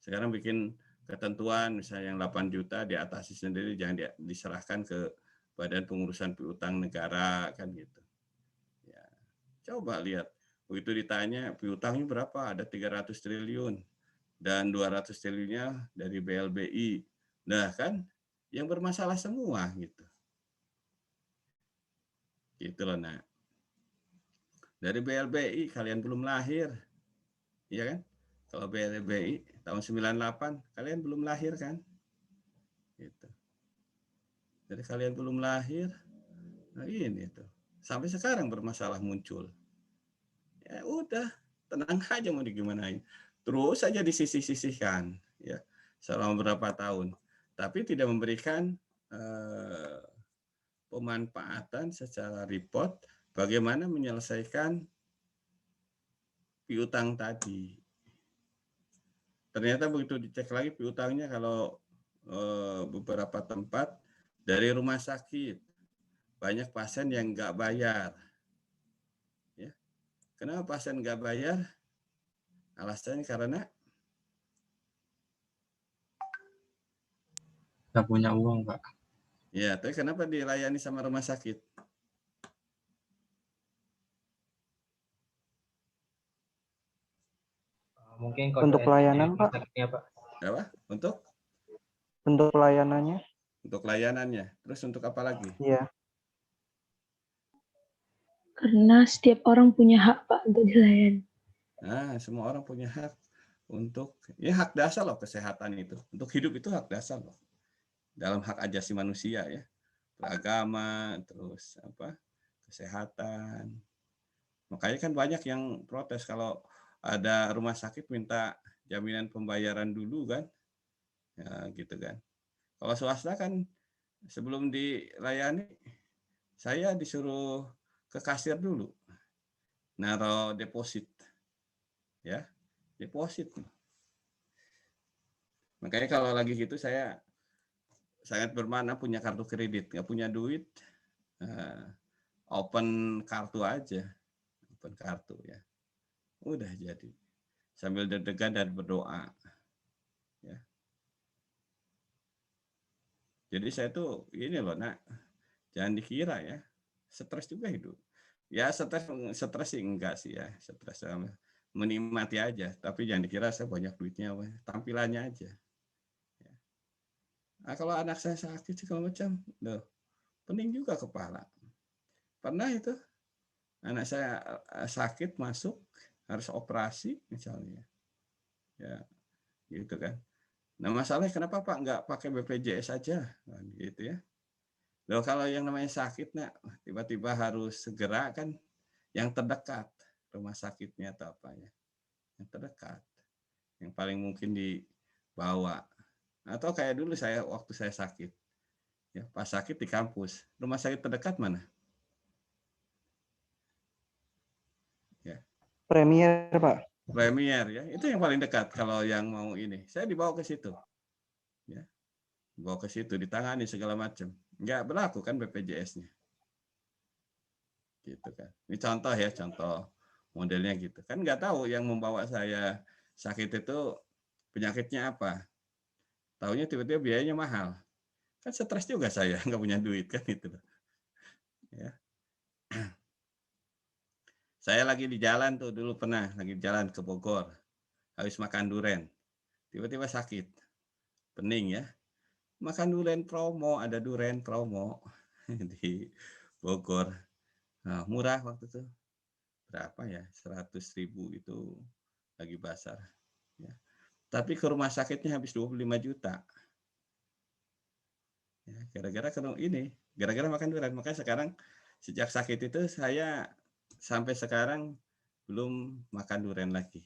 Sekarang bikin ketentuan misalnya yang 8 juta diatasi sendiri, jangan diserahkan ke Badan Pengurusan Piutang Negara kan gitu. Ya. Coba lihat, begitu ditanya piutangnya berapa? Ada 300 triliun dan 200 triliunnya dari BLBI. Nah kan yang bermasalah semua gitu. Gitu loh nak. Dari BLBI kalian belum lahir, iya kan? Kalau BLBI tahun 98 kalian belum lahir kan? Gitu. Jadi kalian belum lahir, nah ini tuh. Sampai sekarang bermasalah muncul. Ya udah, tenang aja mau digimanain. Terus saja disisih-sisihkan, ya selama berapa tahun. Tapi tidak memberikan pemanfaatan secara report bagaimana menyelesaikan piutang tadi. Ternyata begitu dicek lagi piutangnya kalau beberapa tempat dari rumah sakit banyak pasien yang nggak bayar. Ya. Kenapa pasien nggak bayar? Alasannya karena nggak punya uang, Pak. Ya, tapi kenapa dilayani sama rumah sakit? Mungkin kode Untuk etik pelayanan, rumah Pak. sakitnya, Pak. Apa? Untuk pelayanannya. Untuk layanannya. Terus untuk apa lagi? Iya. Karena setiap orang punya hak, Pak, untuk dilayani. Nah, semua orang punya hak untuk, ya hak dasar loh kesehatan itu. Untuk hidup itu hak dasar loh. Dalam hak ajasi manusia ya. Beragama, terus apa? Kesehatan. Makanya kan banyak yang protes kalau ada rumah sakit minta jaminan pembayaran dulu kan. Ya gitu kan. Kalau swasta kan sebelum dilayani saya disuruh ke kasir dulu. Naruh deposit. Ya, deposit. Makanya kalau lagi gitu saya sangat bermakna punya kartu kredit. Nggak punya duit, open kartu aja. Open kartu ya. Udah jadi. Sambil deg-degan dan berdoa. Ya. Jadi saya tuh ini loh nak, jangan dikira ya, stres juga hidup. Ya stres sih enggak sih ya, stres menikmati aja. Tapi jangan dikira saya banyak duitnya, tampilannya aja. Ya. Nah, kalau anak saya sakit segala macam, loh, pening juga kepala. Pernah itu anak saya sakit masuk harus operasi misalnya, ya gitu kan. Nah masalahnya kenapa Pak nggak pakai BPJS aja, kan, gitu ya. Loh kalau yang namanya sakit, nak tiba-tiba harus segera kan yang terdekat rumah sakitnya atau apanya, yang terdekat, yang paling mungkin dibawa. Atau kayak dulu saya waktu saya sakit, ya pas sakit di kampus, rumah sakit terdekat mana? Ya. Premier, Pak. Premier ya, itu yang paling dekat kalau yang mau ini. Saya dibawa ke situ, ya, dibawa ke situ, ditangani segala macam. Nggak berlaku kan BPJS-nya, gitu kan. Ini contoh ya, contoh modelnya gitu. Kan nggak tahu yang membawa saya sakit itu penyakitnya apa. Taunya tiba-tiba biayanya mahal. Kan stres juga saya, nggak punya duit kan itu. Ya. Saya lagi di jalan tuh dulu pernah lagi jalan ke Bogor, habis makan durian, tiba-tiba sakit, pening ya. Makan durian promo, ada durian promo di Bogor. Nah, murah waktu itu. Berapa ya? 100.000 itu lagi pasar. Ya. Tapi ke rumah sakitnya habis 25 juta. Ya, gara-gara ini, gara-gara makan durian. Makanya sekarang sejak sakit itu saya sampai sekarang belum makan durian lagi.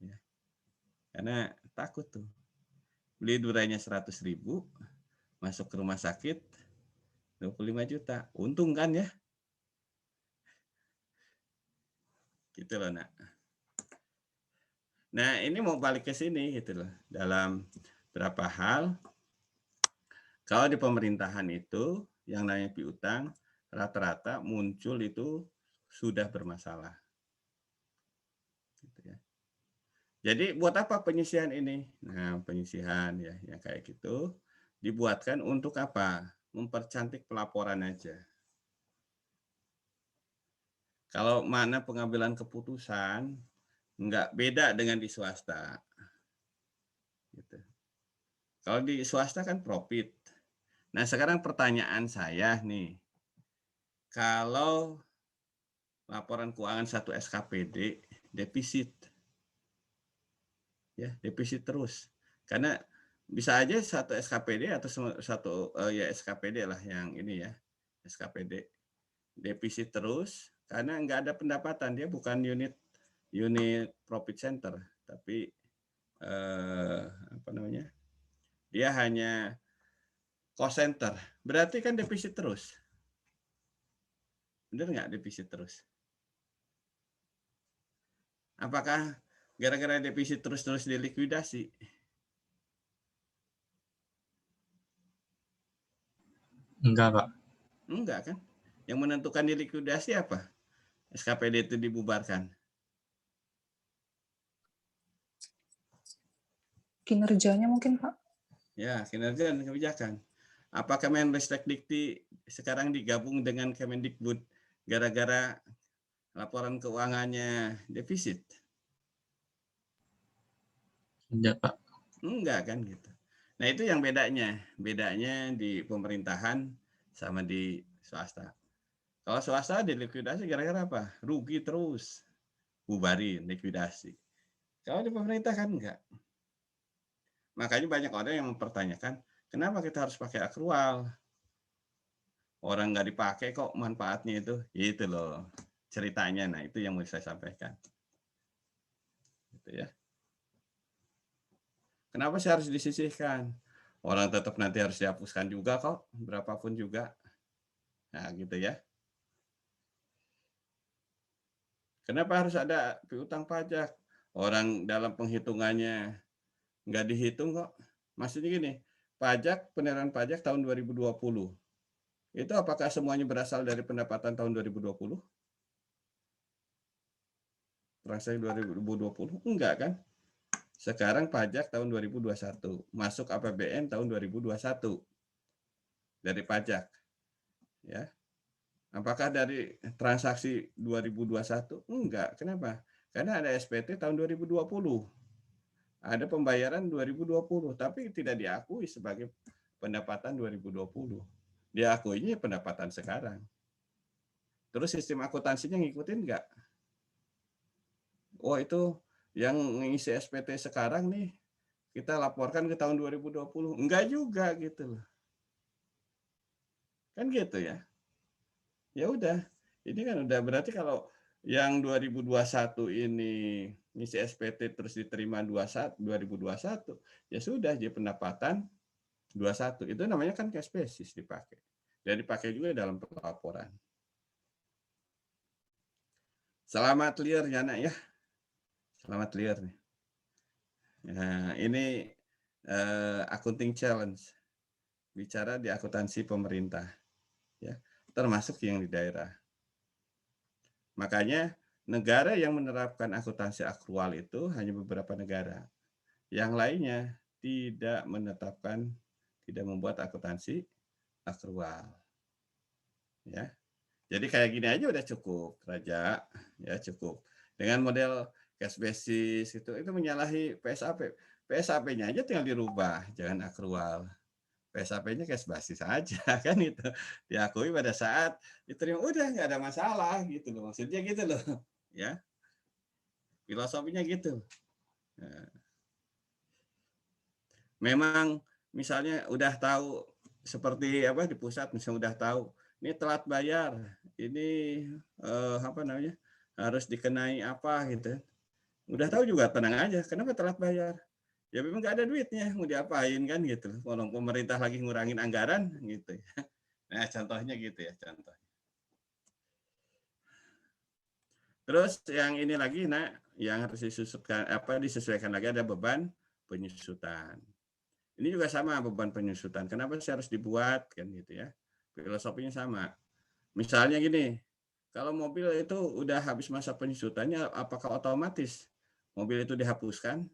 Ya. Karena takut tuh. Beli duriannya 100.000, masuk ke rumah sakit 25 juta. Untung kan ya? Gitu loh, nak. Nah, ini mau balik ke sini gitu loh. Dalam berapa hal, kalau di pemerintahan itu yang namanya piutang rata-rata muncul itu sudah bermasalah. Gitu ya. Jadi buat apa penyisihan ini? Nah, penyisihan ya yang kayak gitu dibuatkan untuk apa? Mempercantik pelaporan aja. Kalau mana pengambilan keputusan nggak beda dengan di swasta. Gitu. Kalau di swasta kan profit. Nah sekarang pertanyaan saya nih, kalau laporan keuangan satu SKPD defisit, ya defisit terus, karena bisa aja satu SKPD atau satu ya SKPD lah yang ini ya SKPD defisit terus karena nggak ada pendapatan, dia bukan unit profit center, tapi apa namanya? Dia hanya cost center. Berarti kan defisit terus. Benar nggak defisit terus? Apakah gara-gara defisit terus-terus dilikuidasi? Enggak, Pak. Enggak kan? Yang menentukan dilikuidasi apa? SKPD itu dibubarkan. Kinerjanya mungkin, Pak. Ya, kinerja dan kebijakan. Apa Kemenristek-Dikti sekarang digabung dengan Kemendikbud gara-gara laporan keuangannya defisit? Tidak, Pak. Enggak kan gitu. Nah itu yang bedanya di pemerintahan sama di swasta. Kalau swasta dilikuidasi gara-gara apa? Rugi terus, bubarin, likuidasi. Kalau di pemerintah kan enggak. Makanya banyak orang yang mempertanyakan, kenapa kita harus pakai akrual? Orang nggak dipakai kok manfaatnya itu. Itu loh ceritanya. Nah itu yang mau saya sampaikan. Gitu ya. Kenapa sih harus disisihkan? Orang tetap nanti harus dihapuskan juga kok, berapapun juga. Nah gitu ya. Kenapa harus ada piutang pajak? Orang dalam penghitungannya nggak dihitung kok. Maksudnya gini, penerimaan pajak tahun 2020, itu apakah semuanya berasal dari pendapatan tahun 2020? Transaksi 2020? Enggak kan? Sekarang pajak tahun 2021, masuk APBN tahun 2021 dari pajak. Ya. Apakah dari transaksi 2021? Enggak. Kenapa? Karena ada SPT tahun 2020. Ada pembayaran 2020, tapi tidak diakui sebagai pendapatan 2020. Diakuinya pendapatan sekarang. Terus sistem akuntansinya ngikutin enggak? Oh itu yang ngisi SPT sekarang nih, kita laporkan ke tahun 2020. Enggak juga gitu loh. Kan gitu ya. Ya udah, ini kan udah berarti kalau yang 2021 ini ngisi SPT terus diterima 2021, ya sudah jadi pendapatan 21. Itu namanya kan cash basis dipakai. Dan dipakai juga dalam pelaporan. Selamat clear ya nak ya. Selamat clear nih. Nah, ini accounting challenge. Bicara di akuntansi pemerintah. Ya, termasuk yang di daerah. Makanya negara yang menerapkan akuntansi akrual itu hanya beberapa negara. Yang lainnya tidak menetapkan, tidak membuat akuntansi akrual. Ya. Jadi kayak gini aja udah cukup, Raja. Ya, cukup. Dengan model cash basis itu menyalahi PSAP. PSAP-nya aja tinggal dirubah, jangan akrual. PSAP-nya cash basis aja kan itu. Diakui pada saat diterima udah nggak ada masalah gitu loh. Maksudnya gitu loh. Ya. Filosofinya gitu. Nah, memang misalnya udah tahu seperti apa di pusat misalnya udah tahu ini telat bayar, ini apa namanya? Harus dikenai apa gitu. Udah tahu juga tenang aja. Kenapa telat bayar? Ya memang nggak ada duitnya, mau diapain kan gitu. Kalau pemerintah lagi ngurangin anggaran gitu. Nah contohnya gitu ya contoh. Terus yang ini lagi yang harus disesuaikan lagi ada beban penyusutan. Ini juga sama beban penyusutan. Kenapa sih harus dibuat kan gitu ya? Filosofinya sama. Misalnya gini, kalau mobil itu udah habis masa penyusutannya, apakah otomatis mobil itu dihapuskan?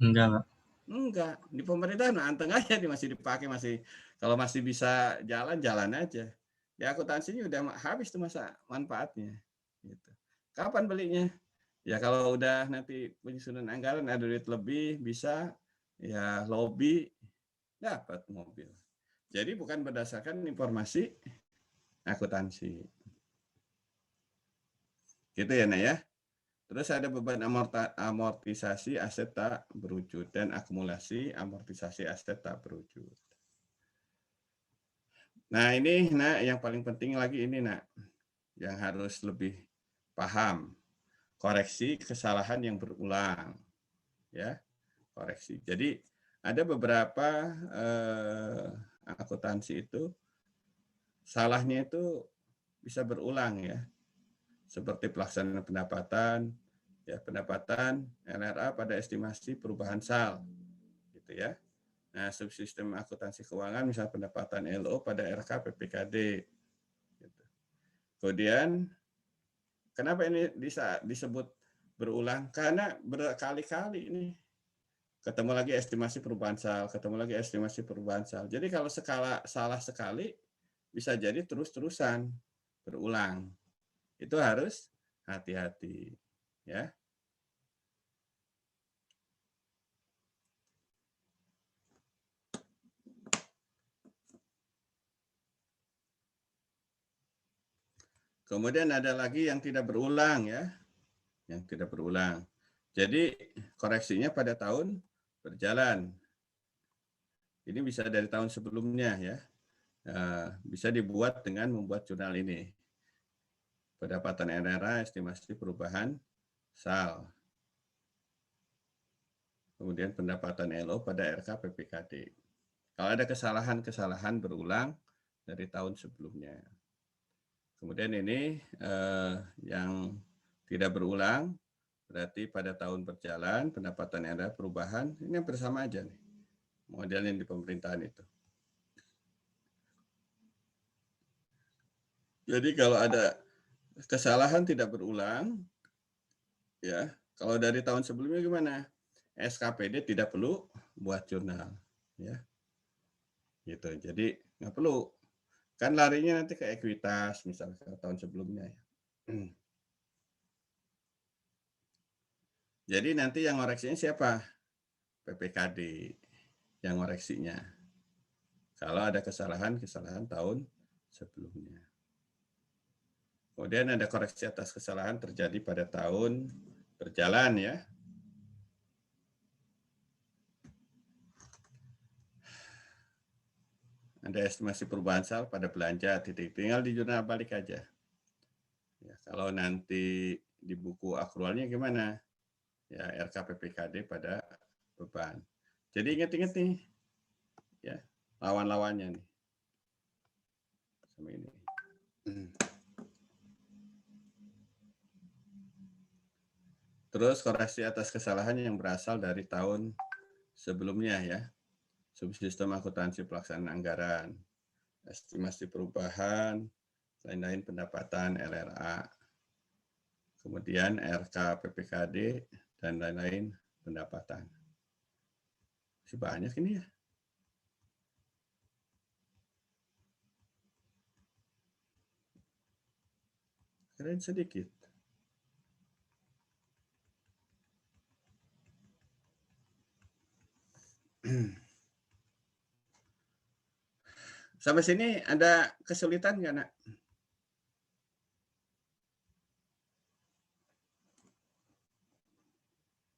Enggak, Pak. Enggak. Di pemerintahan anteng aja masih dipakai, kalau masih bisa jalan aja. Di akuntansinya udah habis tuh masa manfaatnya. Gitu. Kapan belinya? Ya kalau udah nanti penyusunan anggaran ada duit lebih bisa ya lobby dapat mobil. Jadi bukan berdasarkan informasi akuntansi. Gitu ya, Nak ya. Terus ada beban amortisasi aset tak berwujud dan akumulasi amortisasi aset tak berwujud. Nah, ini Nak yang paling penting lagi ini Nak yang harus lebih paham. Koreksi kesalahan yang berulang. Ya, koreksi. Jadi ada beberapa akuntansi itu salahnya itu bisa berulang ya. Seperti pelaksanaan pendapatan, ya pendapatan LRA pada estimasi perubahan sal, gitu ya. Nah, subsistem akuntansi keuangan misal pendapatan LO pada RK PPKD. Gitu. Kemudian, kenapa ini disebut berulang? Karena berkali-kali ini ketemu lagi estimasi perubahan sal, ketemu lagi estimasi perubahan sal. Jadi kalau salah sekali, bisa jadi terus-terusan berulang. Itu harus hati-hati, ya. Kemudian ada lagi yang tidak berulang, ya, yang tidak berulang. Jadi koreksinya pada tahun berjalan. Ini bisa dari tahun sebelumnya, ya. Bisa dibuat dengan membuat jurnal ini. Pendapatan NRA, estimasi perubahan SAL. Kemudian pendapatan LO pada RK PPKD. Kalau ada kesalahan-kesalahan berulang dari tahun sebelumnya. Kemudian ini yang tidak berulang, berarti pada tahun berjalan, pendapatan NRA perubahan, ini hampir sama aja nih. Model yang di pemerintahan itu. Jadi kalau ada kesalahan tidak berulang, ya, kalau dari tahun sebelumnya gimana? SKPD tidak perlu buat jurnal, ya, gitu. Jadi nggak perlu, kan larinya nanti ke ekuitas, misalnya ke tahun sebelumnya, ya. Jadi nanti yang ngoreksinya siapa? PPKD yang ngoreksinya. Kalau ada kesalahan tahun sebelumnya. Kemudian ada koreksi atas kesalahan terjadi pada tahun berjalan, ya. Ada estimasi perubahan sal pada belanja, tinggal di jurnal balik aja. Ya, kalau nanti di buku akrualnya gimana? Ya, RK PPKD pada beban. Jadi ingat-ingat nih, ya, lawan-lawannya nih. Sama ini. Terus koreksi atas kesalahan yang berasal dari tahun sebelumnya, ya. Subsistem akuntansi pelaksanaan anggaran, estimasi perubahan, lain-lain pendapatan LRA, kemudian RK PPKD, dan lain-lain pendapatan. Masih banyak ini, ya. Keren sedikit. Sampai sini ada kesulitan nggak, Nak?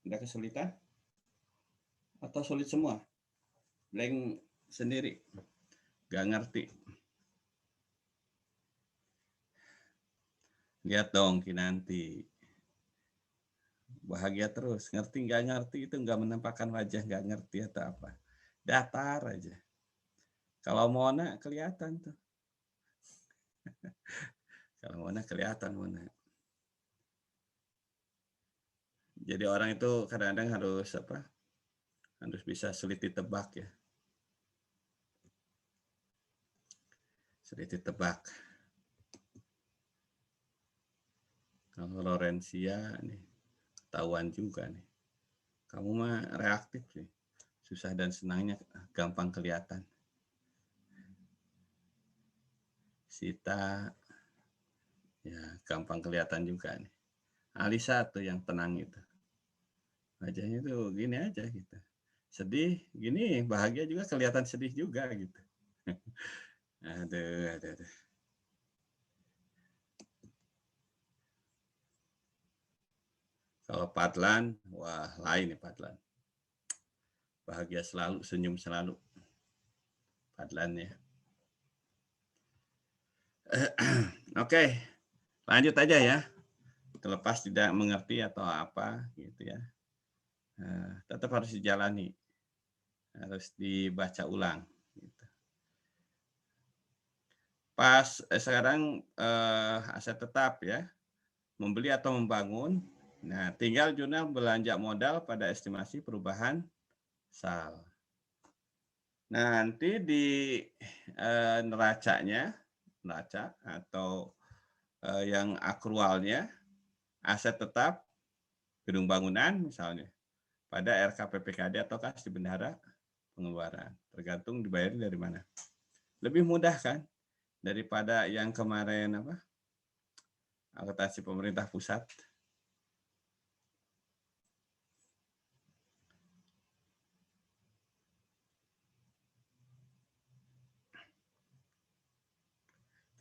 Ada kesulitan? Atau sulit semua? Blank sendiri? Nggak ngerti? Lihat dong Kinanti. Bahagia terus. Ngerti nggak ngerti itu nggak menampakkan wajah nggak ngerti atau apa. Datar aja. Kalau Mona kelihatan tuh. Kalau Mona kelihatan Mona. Jadi orang itu kadang-kadang harus apa? Harus bisa sulit ditebak, ya. Sulit ditebak. Kalau Lorenzia nih ketahuan juga nih. Kamu mah reaktif sih. Susah dan senangnya gampang kelihatan. Sita, ya gampang kelihatan juga nih. Alisa tuh yang tenang itu. Wajahnya tuh gini aja gitu. Sedih, gini, bahagia juga kelihatan sedih juga gitu. Aduh. Kalau Padlan, wah lain nih Padlan. Bahagia selalu, senyum selalu. Padlan, ya. Oke, lanjut aja ya. Terlepas tidak mengerti atau apa gitu ya. Tetap harus dijalani. Harus dibaca ulang. Gitu. Pas sekarang aset tetap ya. Membeli atau membangun. Nah, tinggal jurnal belanja modal pada estimasi perubahan SAL. Nanti di neraca atau yang akrualnya aset tetap gedung bangunan misalnya pada RKPPKD atau kas di bendahara pengeluaran. Tergantung dibayar dari mana. Lebih mudah kan daripada yang kemarin akuntansi pemerintah pusat.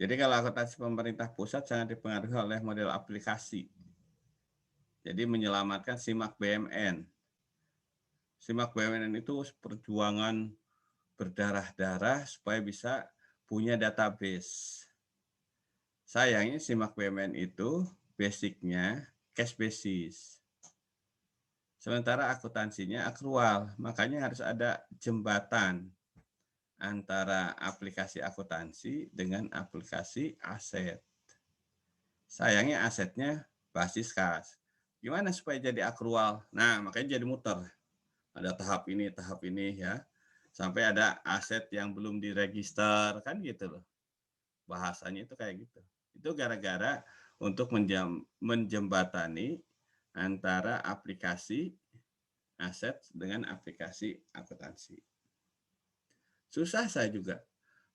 Jadi kalau akuntansi pemerintah pusat sangat dipengaruhi oleh model aplikasi. Jadi menyelamatkan SIMAK BMN. SIMAK BMN itu perjuangan berdarah-darah supaya bisa punya database. Sayangnya SIMAK BMN itu basicnya cash basis. Sementara akuntansinya akrual, makanya harus ada jembatan antara aplikasi akuntansi dengan aplikasi aset. Sayangnya asetnya basis kas. Gimana supaya jadi akrual? Nah, makanya jadi muter. Ada tahap ini ya. Sampai ada aset yang belum diregister, kan gitu loh. Bahasanya itu kayak gitu. Itu gara-gara untuk menjembatani antara aplikasi aset dengan aplikasi akuntansi. Susah saya juga.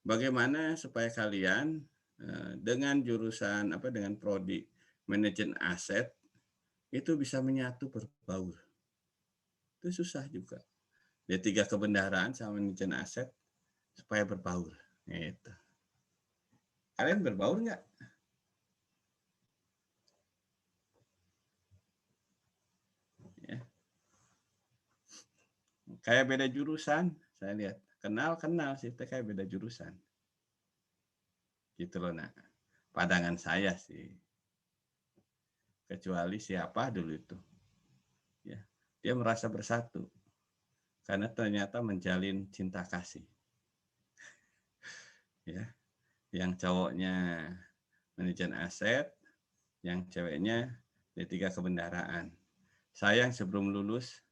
Bagaimana supaya kalian dengan jurusan dengan prodi manajemen aset itu bisa menyatu berbaur. Itu susah juga. D3 kebendaharaan sama manajemen aset supaya berbaur. Gitu. Kalian berbaur nggak? Ya. Kayak beda jurusan, saya lihat. Kenal sih, kayak beda jurusan. Gitu loh, nah. Pandangan saya sih. Kecuali siapa dulu itu. Ya, dia merasa bersatu. Karena ternyata menjalin cinta kasih. Ya. Yang cowoknya manajemen aset, yang ceweknya D3 kebendaharaan. Sayang sebelum lulus,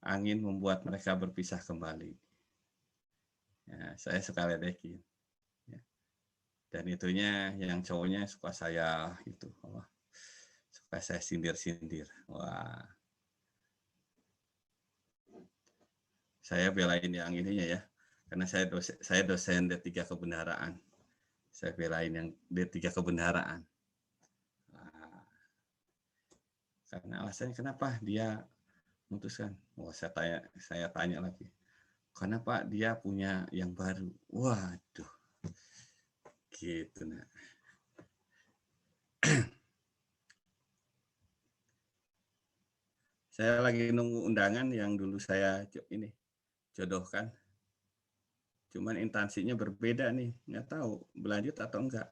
angin membuat mereka berpisah kembali. Ya, saya suka ledekin. Ya. Dan itunya yang cowoknya suka saya gitu. Wah, suka saya sindir-sindir. Wah. Saya belain yang ininya ya. Karena saya dosen D3 kebendaharaan. Saya belain yang D3 kebendaharaan. Nah, karena alasannya kenapa dia memutuskan. Wah, saya tanya lagi. Kenapa dia punya yang baru? Waduh. Gitu nah. Saya lagi nunggu undangan yang dulu saya jodohkan. Cuman instansinya berbeda nih, nggak tahu berlanjut atau enggak.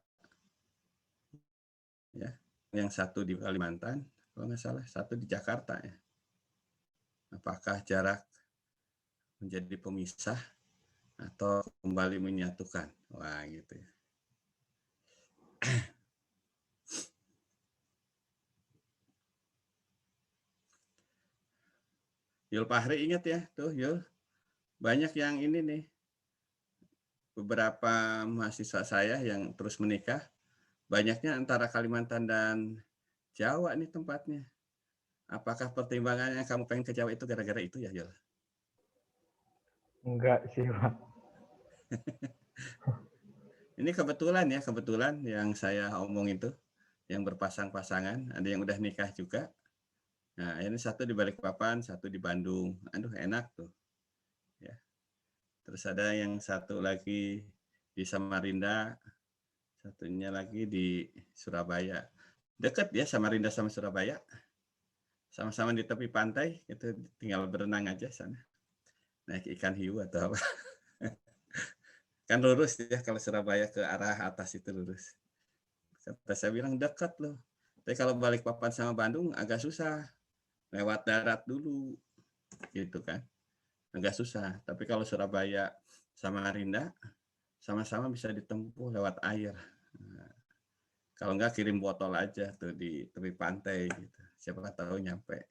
Ya, yang satu di Kalimantan, kalau nggak salah, satu di Jakarta ya. Apakah jarak menjadi pemisah atau kembali menyatukan? Wah, gitu ya. Yul Fahri ingat ya, tuh Yul. Banyak yang ini nih, beberapa mahasiswa saya yang terus menikah, banyaknya antara Kalimantan dan Jawa nih tempatnya. Apakah pertimbangannya kamu pengen ke Jawa itu gara-gara itu ya, Yul? Enggak sih, Pak. Ini kebetulan yang saya omong itu, yang berpasang-pasangan, ada yang udah nikah juga. Nah, ini satu di Balikpapan, satu di Bandung. Aduh, enak tuh. Ya. Terus ada yang satu lagi di Samarinda, satunya lagi di Surabaya. Dekat ya Samarinda sama Surabaya. Sama-sama di tepi pantai, itu tinggal berenang aja sana. Naik ikan hiu atau apa. Kan lurus ya kalau Surabaya ke arah atas itu lurus. Kata saya bilang dekat loh. Tapi kalau Balikpapan sama Bandung agak susah. Lewat darat dulu. Gitu kan. Agak susah. Tapi kalau Surabaya sama Samarinda sama-sama bisa ditempuh lewat air. Nah, kalau enggak kirim botol aja tuh di tepi pantai gitu. Siapa tahu nyampe.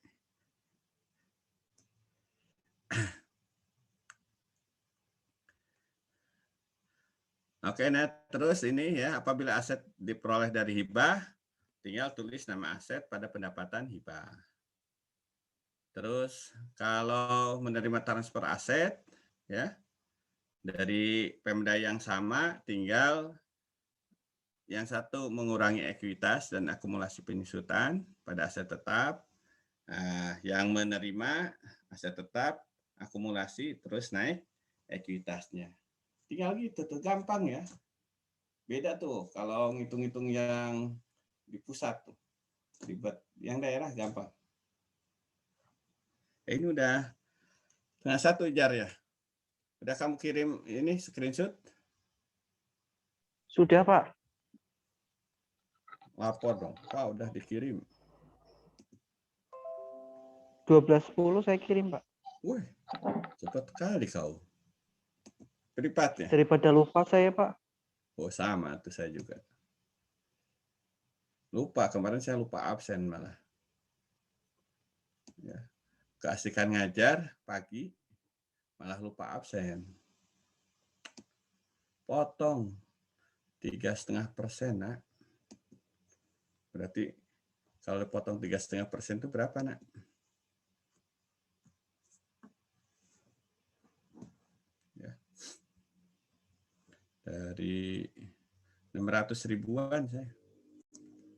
Oke, nah terus ini ya, apabila aset diperoleh dari hibah, tinggal tulis nama aset pada pendapatan hibah. Terus kalau menerima transfer aset ya dari Pemda yang sama, tinggal yang satu mengurangi ekuitas dan akumulasi penyusutan pada aset tetap. Nah, yang menerima aset tetap, akumulasi, terus naik ekuitasnya. Tinggal gitu tuh, gampang ya. Beda tuh kalau ngitung-ngitung yang di pusat tuh. Ribet. Yang daerah gampang. Ini udah setengah 1 Jar ya. Udah kamu kirim ini screenshot? Sudah, Pak. Lapor dong. Pak udah dikirim. 12.10 saya kirim, Pak. Wih, cepat kali kau. Privat ya? Daripada lupa saya, Pak. Oh sama tuh saya juga. Lupa, kemarin saya lupa absen malah. Ya. Keasikan ngajar pagi, malah lupa absen. Potong 3,5%, nak. Berarti kalau potong 3,5% itu berapa, nak? Ya. Dari 600 ribuan saya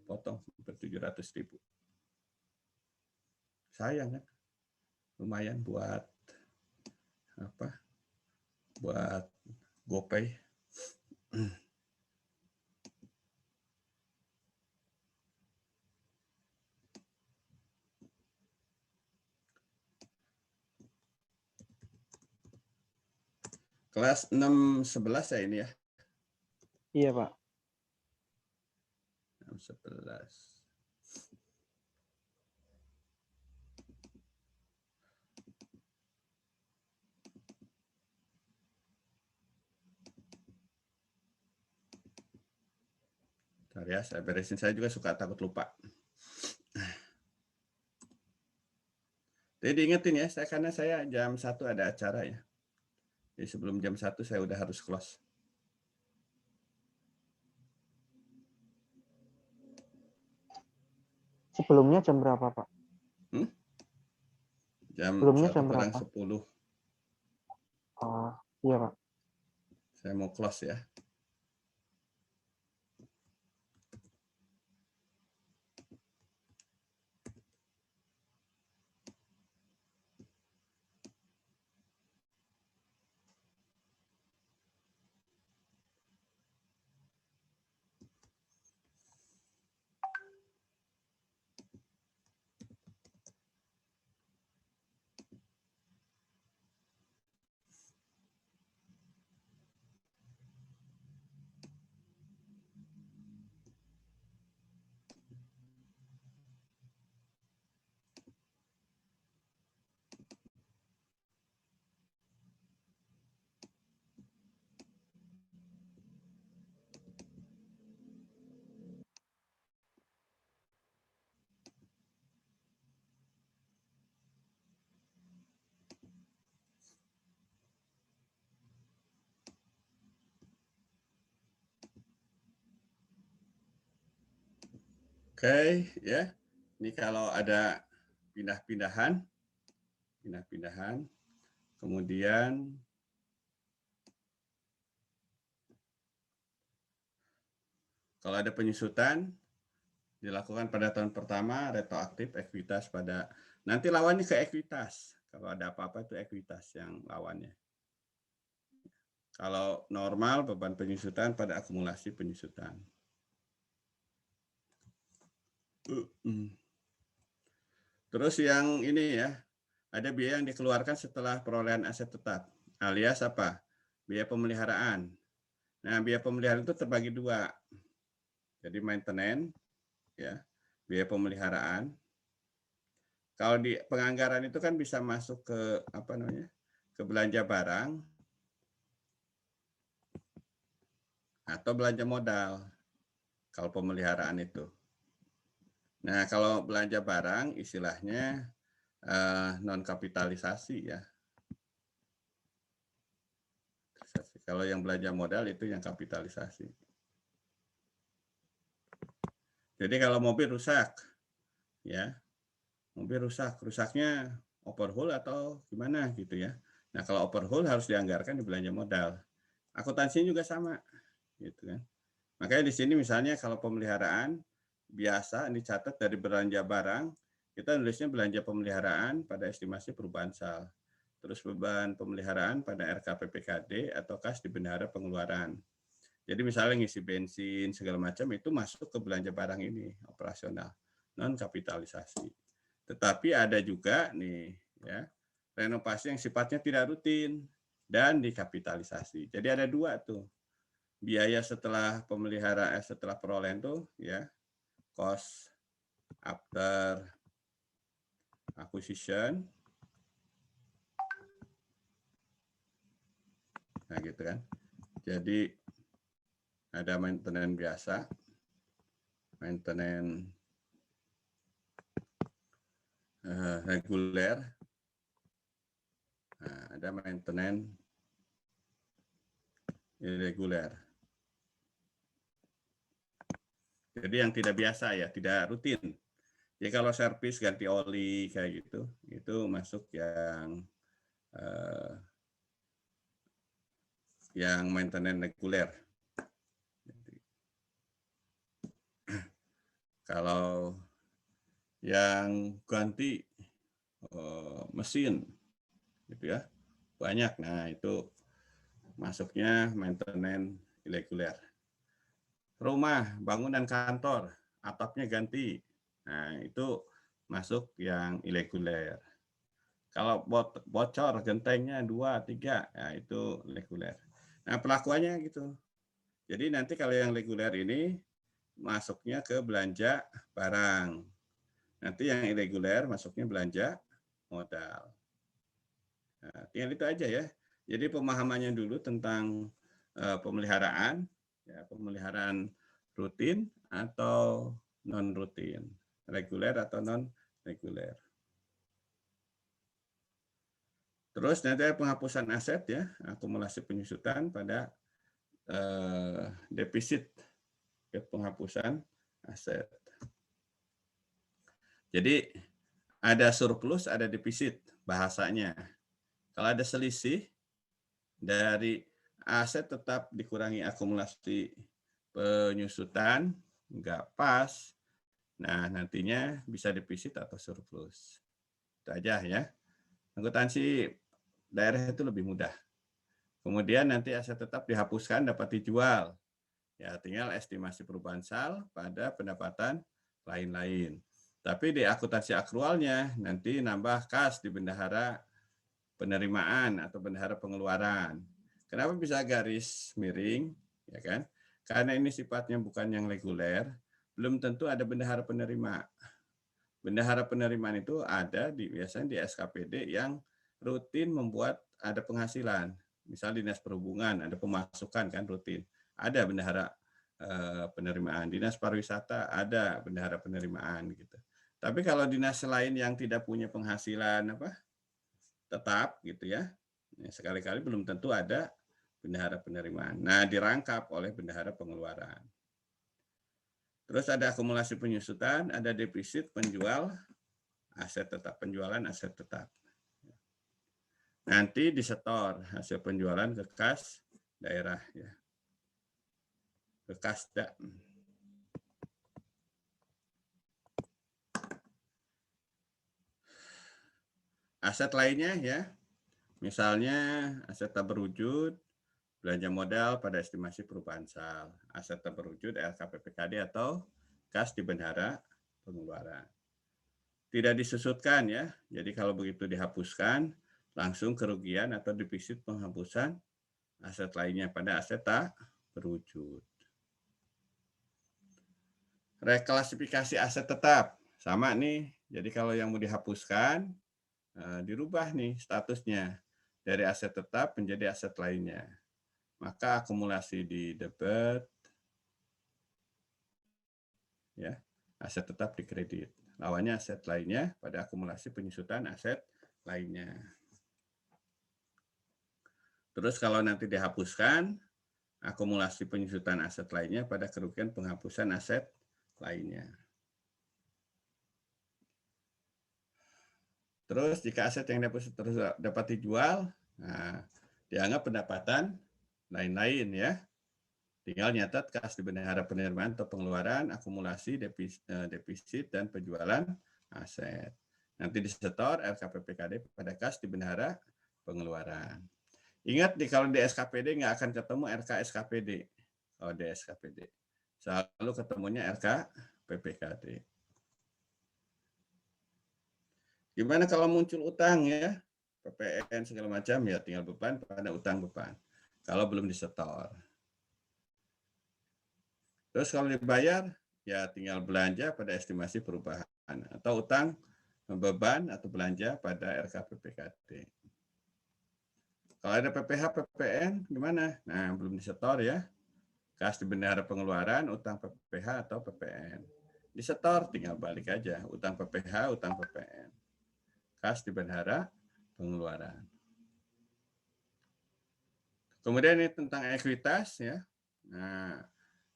potong sampai 700 ribu. Sayang kan? Lumayan buat apa? Buat GoPay. Kelas 6-11 ya ini ya. Iya, Pak. 6-11. Bentar ya, saya beresin. Saya juga suka takut lupa. Jadi diingetin ya, karena saya jam 1 ada acara ya. Jadi sebelum jam 1 saya udah harus close. Sebelumnya jam berapa, Pak? Jam Sebelumnya 1 jam kurang berapa? 10. Oh, iya, Pak. Saya mau close ya. Oke, ya. Ini kalau ada pindah-pindahan, kemudian kalau ada penyusutan dilakukan pada tahun pertama, retroaktif ekuitas pada nanti lawannya ke ekuitas. Kalau ada apa-apa itu ekuitas yang lawannya. Kalau normal beban penyusutan pada akumulasi penyusutan. Terus yang ini ya, ada biaya yang dikeluarkan setelah perolehan aset tetap, alias apa? Biaya pemeliharaan. Nah, biaya pemeliharaan itu terbagi 2. Jadi maintenance, ya, biaya pemeliharaan. Kalau di penganggaran itu kan bisa masuk ke apa namanya? Ke belanja barang atau belanja modal. Kalau pemeliharaan itu. Nah, kalau belanja barang istilahnya non kapitalisasi ya. Kalau yang belanja modal itu yang kapitalisasi. Jadi kalau mobil rusak, ya, mobil rusak, rusaknya overhaul atau gimana gitu ya. Nah, kalau overhaul harus dianggarkan di belanja modal. Akuntansi juga sama, gitu kan. Makanya di sini misalnya kalau pemeliharaan biasa dicatat dari belanja barang, kita nulisnya belanja pemeliharaan pada estimasi perubahan sal. Terus beban pemeliharaan pada RKPPKD atau kas di bendahara pengeluaran. Jadi misalnya ngisi bensin segala macam itu masuk ke belanja barang ini operasional, non kapitalisasi. Tetapi ada juga nih ya renovasi yang sifatnya tidak rutin dan dikapitalisasi. Jadi ada dua tuh. Biaya setelah pemeliharaan setelah perolehan tuh ya cost after acquisition. Nah gitu kan. Jadi ada maintenance biasa, maintenance reguler, nah, ada maintenance irregular. Jadi yang tidak biasa ya, tidak rutin. Jadi kalau servis ganti oli kayak gitu, itu masuk yang maintenance reguler. Kalau yang ganti mesin, gitu ya, banyak. Nah itu masuknya maintenance irregular. Rumah, bangunan kantor, atapnya ganti. Nah itu masuk yang irregular. Kalau bocor gentengnya 2, 3, ya itu reguler. Nah pelakuannya gitu. Jadi nanti kalau yang reguler ini masuknya ke belanja barang. Nanti yang irregular masuknya belanja modal. Nah, tinggal itu aja ya. Jadi pemahamannya dulu tentang pemeliharaan, ya, pemeliharaan rutin atau non rutin, reguler atau non reguler. Terus nanti ada penghapusan aset ya, akumulasi penyusutan pada defisit ya, penghapusan aset. Jadi ada surplus, ada defisit bahasanya. Kalau ada selisih dari aset tetap dikurangi akumulasi penyusutan, nggak pas. Nah nantinya bisa defisit atau surplus. Itu aja ya. Akuntansi daerah itu lebih mudah. Kemudian nanti aset tetap dihapuskan dapat dijual. Ya, tinggal estimasi perubahan sal pada pendapatan lain-lain. Tapi di akuntansi akrualnya nanti nambah kas di bendahara penerimaan atau bendahara pengeluaran. Kenapa bisa garis miring? Ya kan? Karena ini sifatnya bukan yang reguler, belum tentu ada bendahara penerima. Bendahara penerimaan itu ada biasanya di SKPD yang rutin membuat ada penghasilan. Misal Dinas Perhubungan ada pemasukan kan rutin. Ada bendahara penerimaan. Dinas Pariwisata ada bendahara penerimaan gitu. Tapi kalau dinas lain yang tidak punya penghasilan tetap gitu ya, sekali-kali belum tentu ada bendahara penerimaan. Nah, dirangkap oleh bendahara pengeluaran. Terus ada akumulasi penyusutan, ada defisit penjual aset tetap, penjualan aset tetap. Nanti disetor hasil penjualan ke kas daerah ya. Ke kasda. Aset lainnya ya. Misalnya aset tak berwujud, belanja modal pada estimasi perubahan sal, aset tak berwujud RKPPKD atau kas di bendahara pengeluaran. Tidak disusutkan ya, jadi kalau begitu dihapuskan, langsung kerugian atau defisit penghapusan aset lainnya pada aset tak berwujud. Reklasifikasi aset tetap, sama nih, jadi kalau yang mau dihapuskan, dirubah nih statusnya dari aset tetap menjadi aset lainnya. Maka akumulasi di debit, ya, aset tetap di kredit. Lawannya aset lainnya pada akumulasi penyusutan aset lainnya. Terus kalau nanti dihapuskan, akumulasi penyusutan aset lainnya pada kerugian penghapusan aset lainnya. Terus jika aset yang terus dapat dijual, nah, dianggap pendapatan lain-lain ya. Tinggal nyatat kas di bendahara penerimaan atau pengeluaran, akumulasi, defisit, dan penjualan aset. Nanti disetor RKPPKD pada kas di bendahara pengeluaran. Ingat kalau di SKPD nggak akan ketemu RKSKPD. Kalau di SKPD. Selalu ketemunya RKPPKD. Gimana kalau muncul utang ya? PPN segala macam ya tinggal beban pada utang beban. Kalau belum disetor. Terus kalau dibayar ya tinggal belanja pada estimasi perubahan atau utang beban atau belanja pada RKPPKD. Kalau ada PPH PPN gimana? Nah, belum disetor ya. Kas di bendahara pengeluaran, utang PPH atau PPN. Disetor tinggal balik aja, utang PPH, utang PPN. Kas di bendahara pengeluaran. Kemudian ini tentang ekuitas ya. Nah,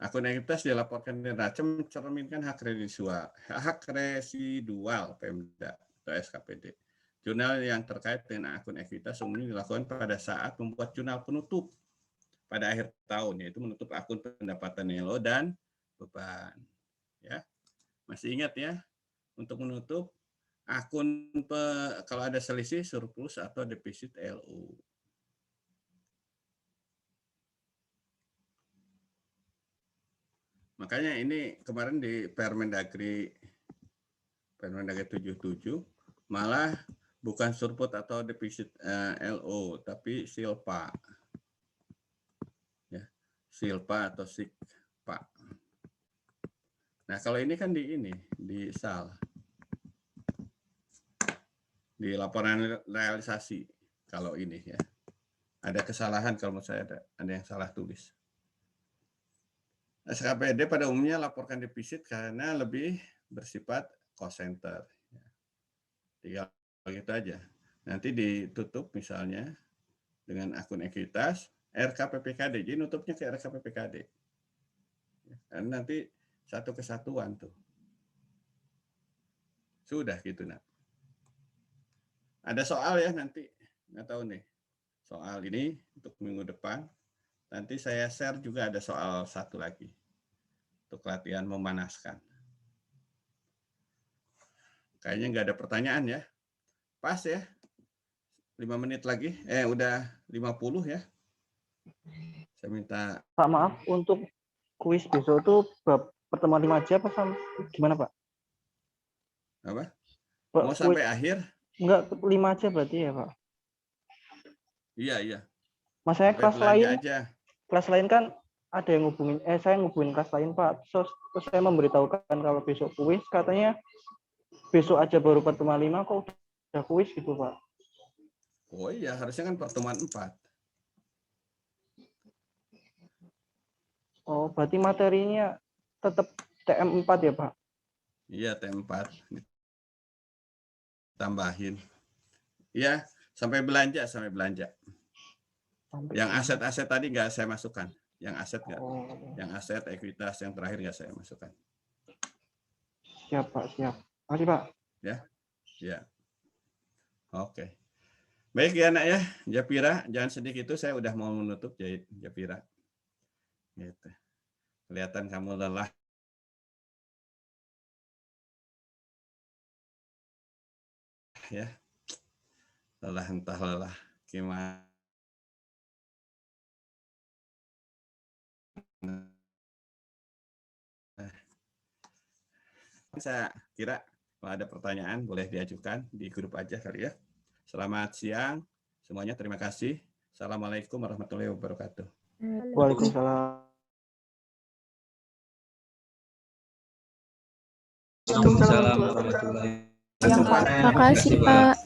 akun ekuitas dilaporkan di neraca mencerminkan hak residual Pemda atau SKPD. Jurnal yang terkait dengan akun ekuitas umumnya dilakukan pada saat membuat jurnal penutup pada akhir tahun, yaitu menutup akun pendapatan nilai dan beban. Ya, masih ingat ya, untuk menutup akun kalau ada selisih surplus atau defisit LU. Makanya ini kemarin di Permendagri 77 malah bukan surplus atau defisit LO tapi silpa. Ya, silpa atau sikpa. Nah, kalau ini kan di SAL. Di laporan realisasi kalau ini ya. Ada kesalahan kalau menurut saya ada yang salah tulis. SKPD pada umumnya laporkan defisit karena lebih bersifat cost center. Tinggal begitu aja. Nanti ditutup misalnya dengan akun ekuitas RKPPKD. Jadi nutupnya ke RKPPKD. Karena nanti satu kesatuan tuh. Sudah gitu nak. Ada soal ya nanti. Nggak tahu nih. Soal ini untuk minggu depan. Nanti saya share juga ada soal satu lagi. Untuk latihan memanaskan. Kayaknya nggak ada pertanyaan ya. Pas ya. 5 menit lagi. Udah 50 ya. Saya minta. Pak maaf, untuk kuis besok tuh pertemuan 5 aja apa sama gimana Pak? Apa? Mau sampai kuis, akhir? Enggak, 5 aja berarti ya Pak? Iya. Masanya kelas lain aja. Kelas lain kan ada yang ngubungin, saya ngubungin kelas lain Pak. Terus saya memberitahukan kalau besok kuis, katanya besok aja baru pertemuan 5 kok udah kuis gitu Pak. Oh iya, harusnya kan pertemuan 4. Oh, berarti materinya tetap TM 4 ya Pak? Iya, TM 4. Tambahin. Iya, sampai belanja. Yang aset-aset tadi nggak saya masukkan. Yang aset nggak. Yang aset, ekuitas, yang terakhir nggak saya masukkan. Siap Pak, siap. Makasih Pak. Ya. Oke. Baik ya nak ya, Japira, jangan sedih itu, saya udah mau menutup Japira. Gitu. Kelihatan kamu lelah. Ya. Entah lelah gimana. Saya kira kalau ada pertanyaan boleh diajukan di grup aja kali ya. Selamat siang semuanya, terima kasih. Assalamualaikum warahmatullahi wabarakatuh. Waalaikumsalam. Waalaikumsalam warahmatullahi wabarakatuh. Terima kasih Pak.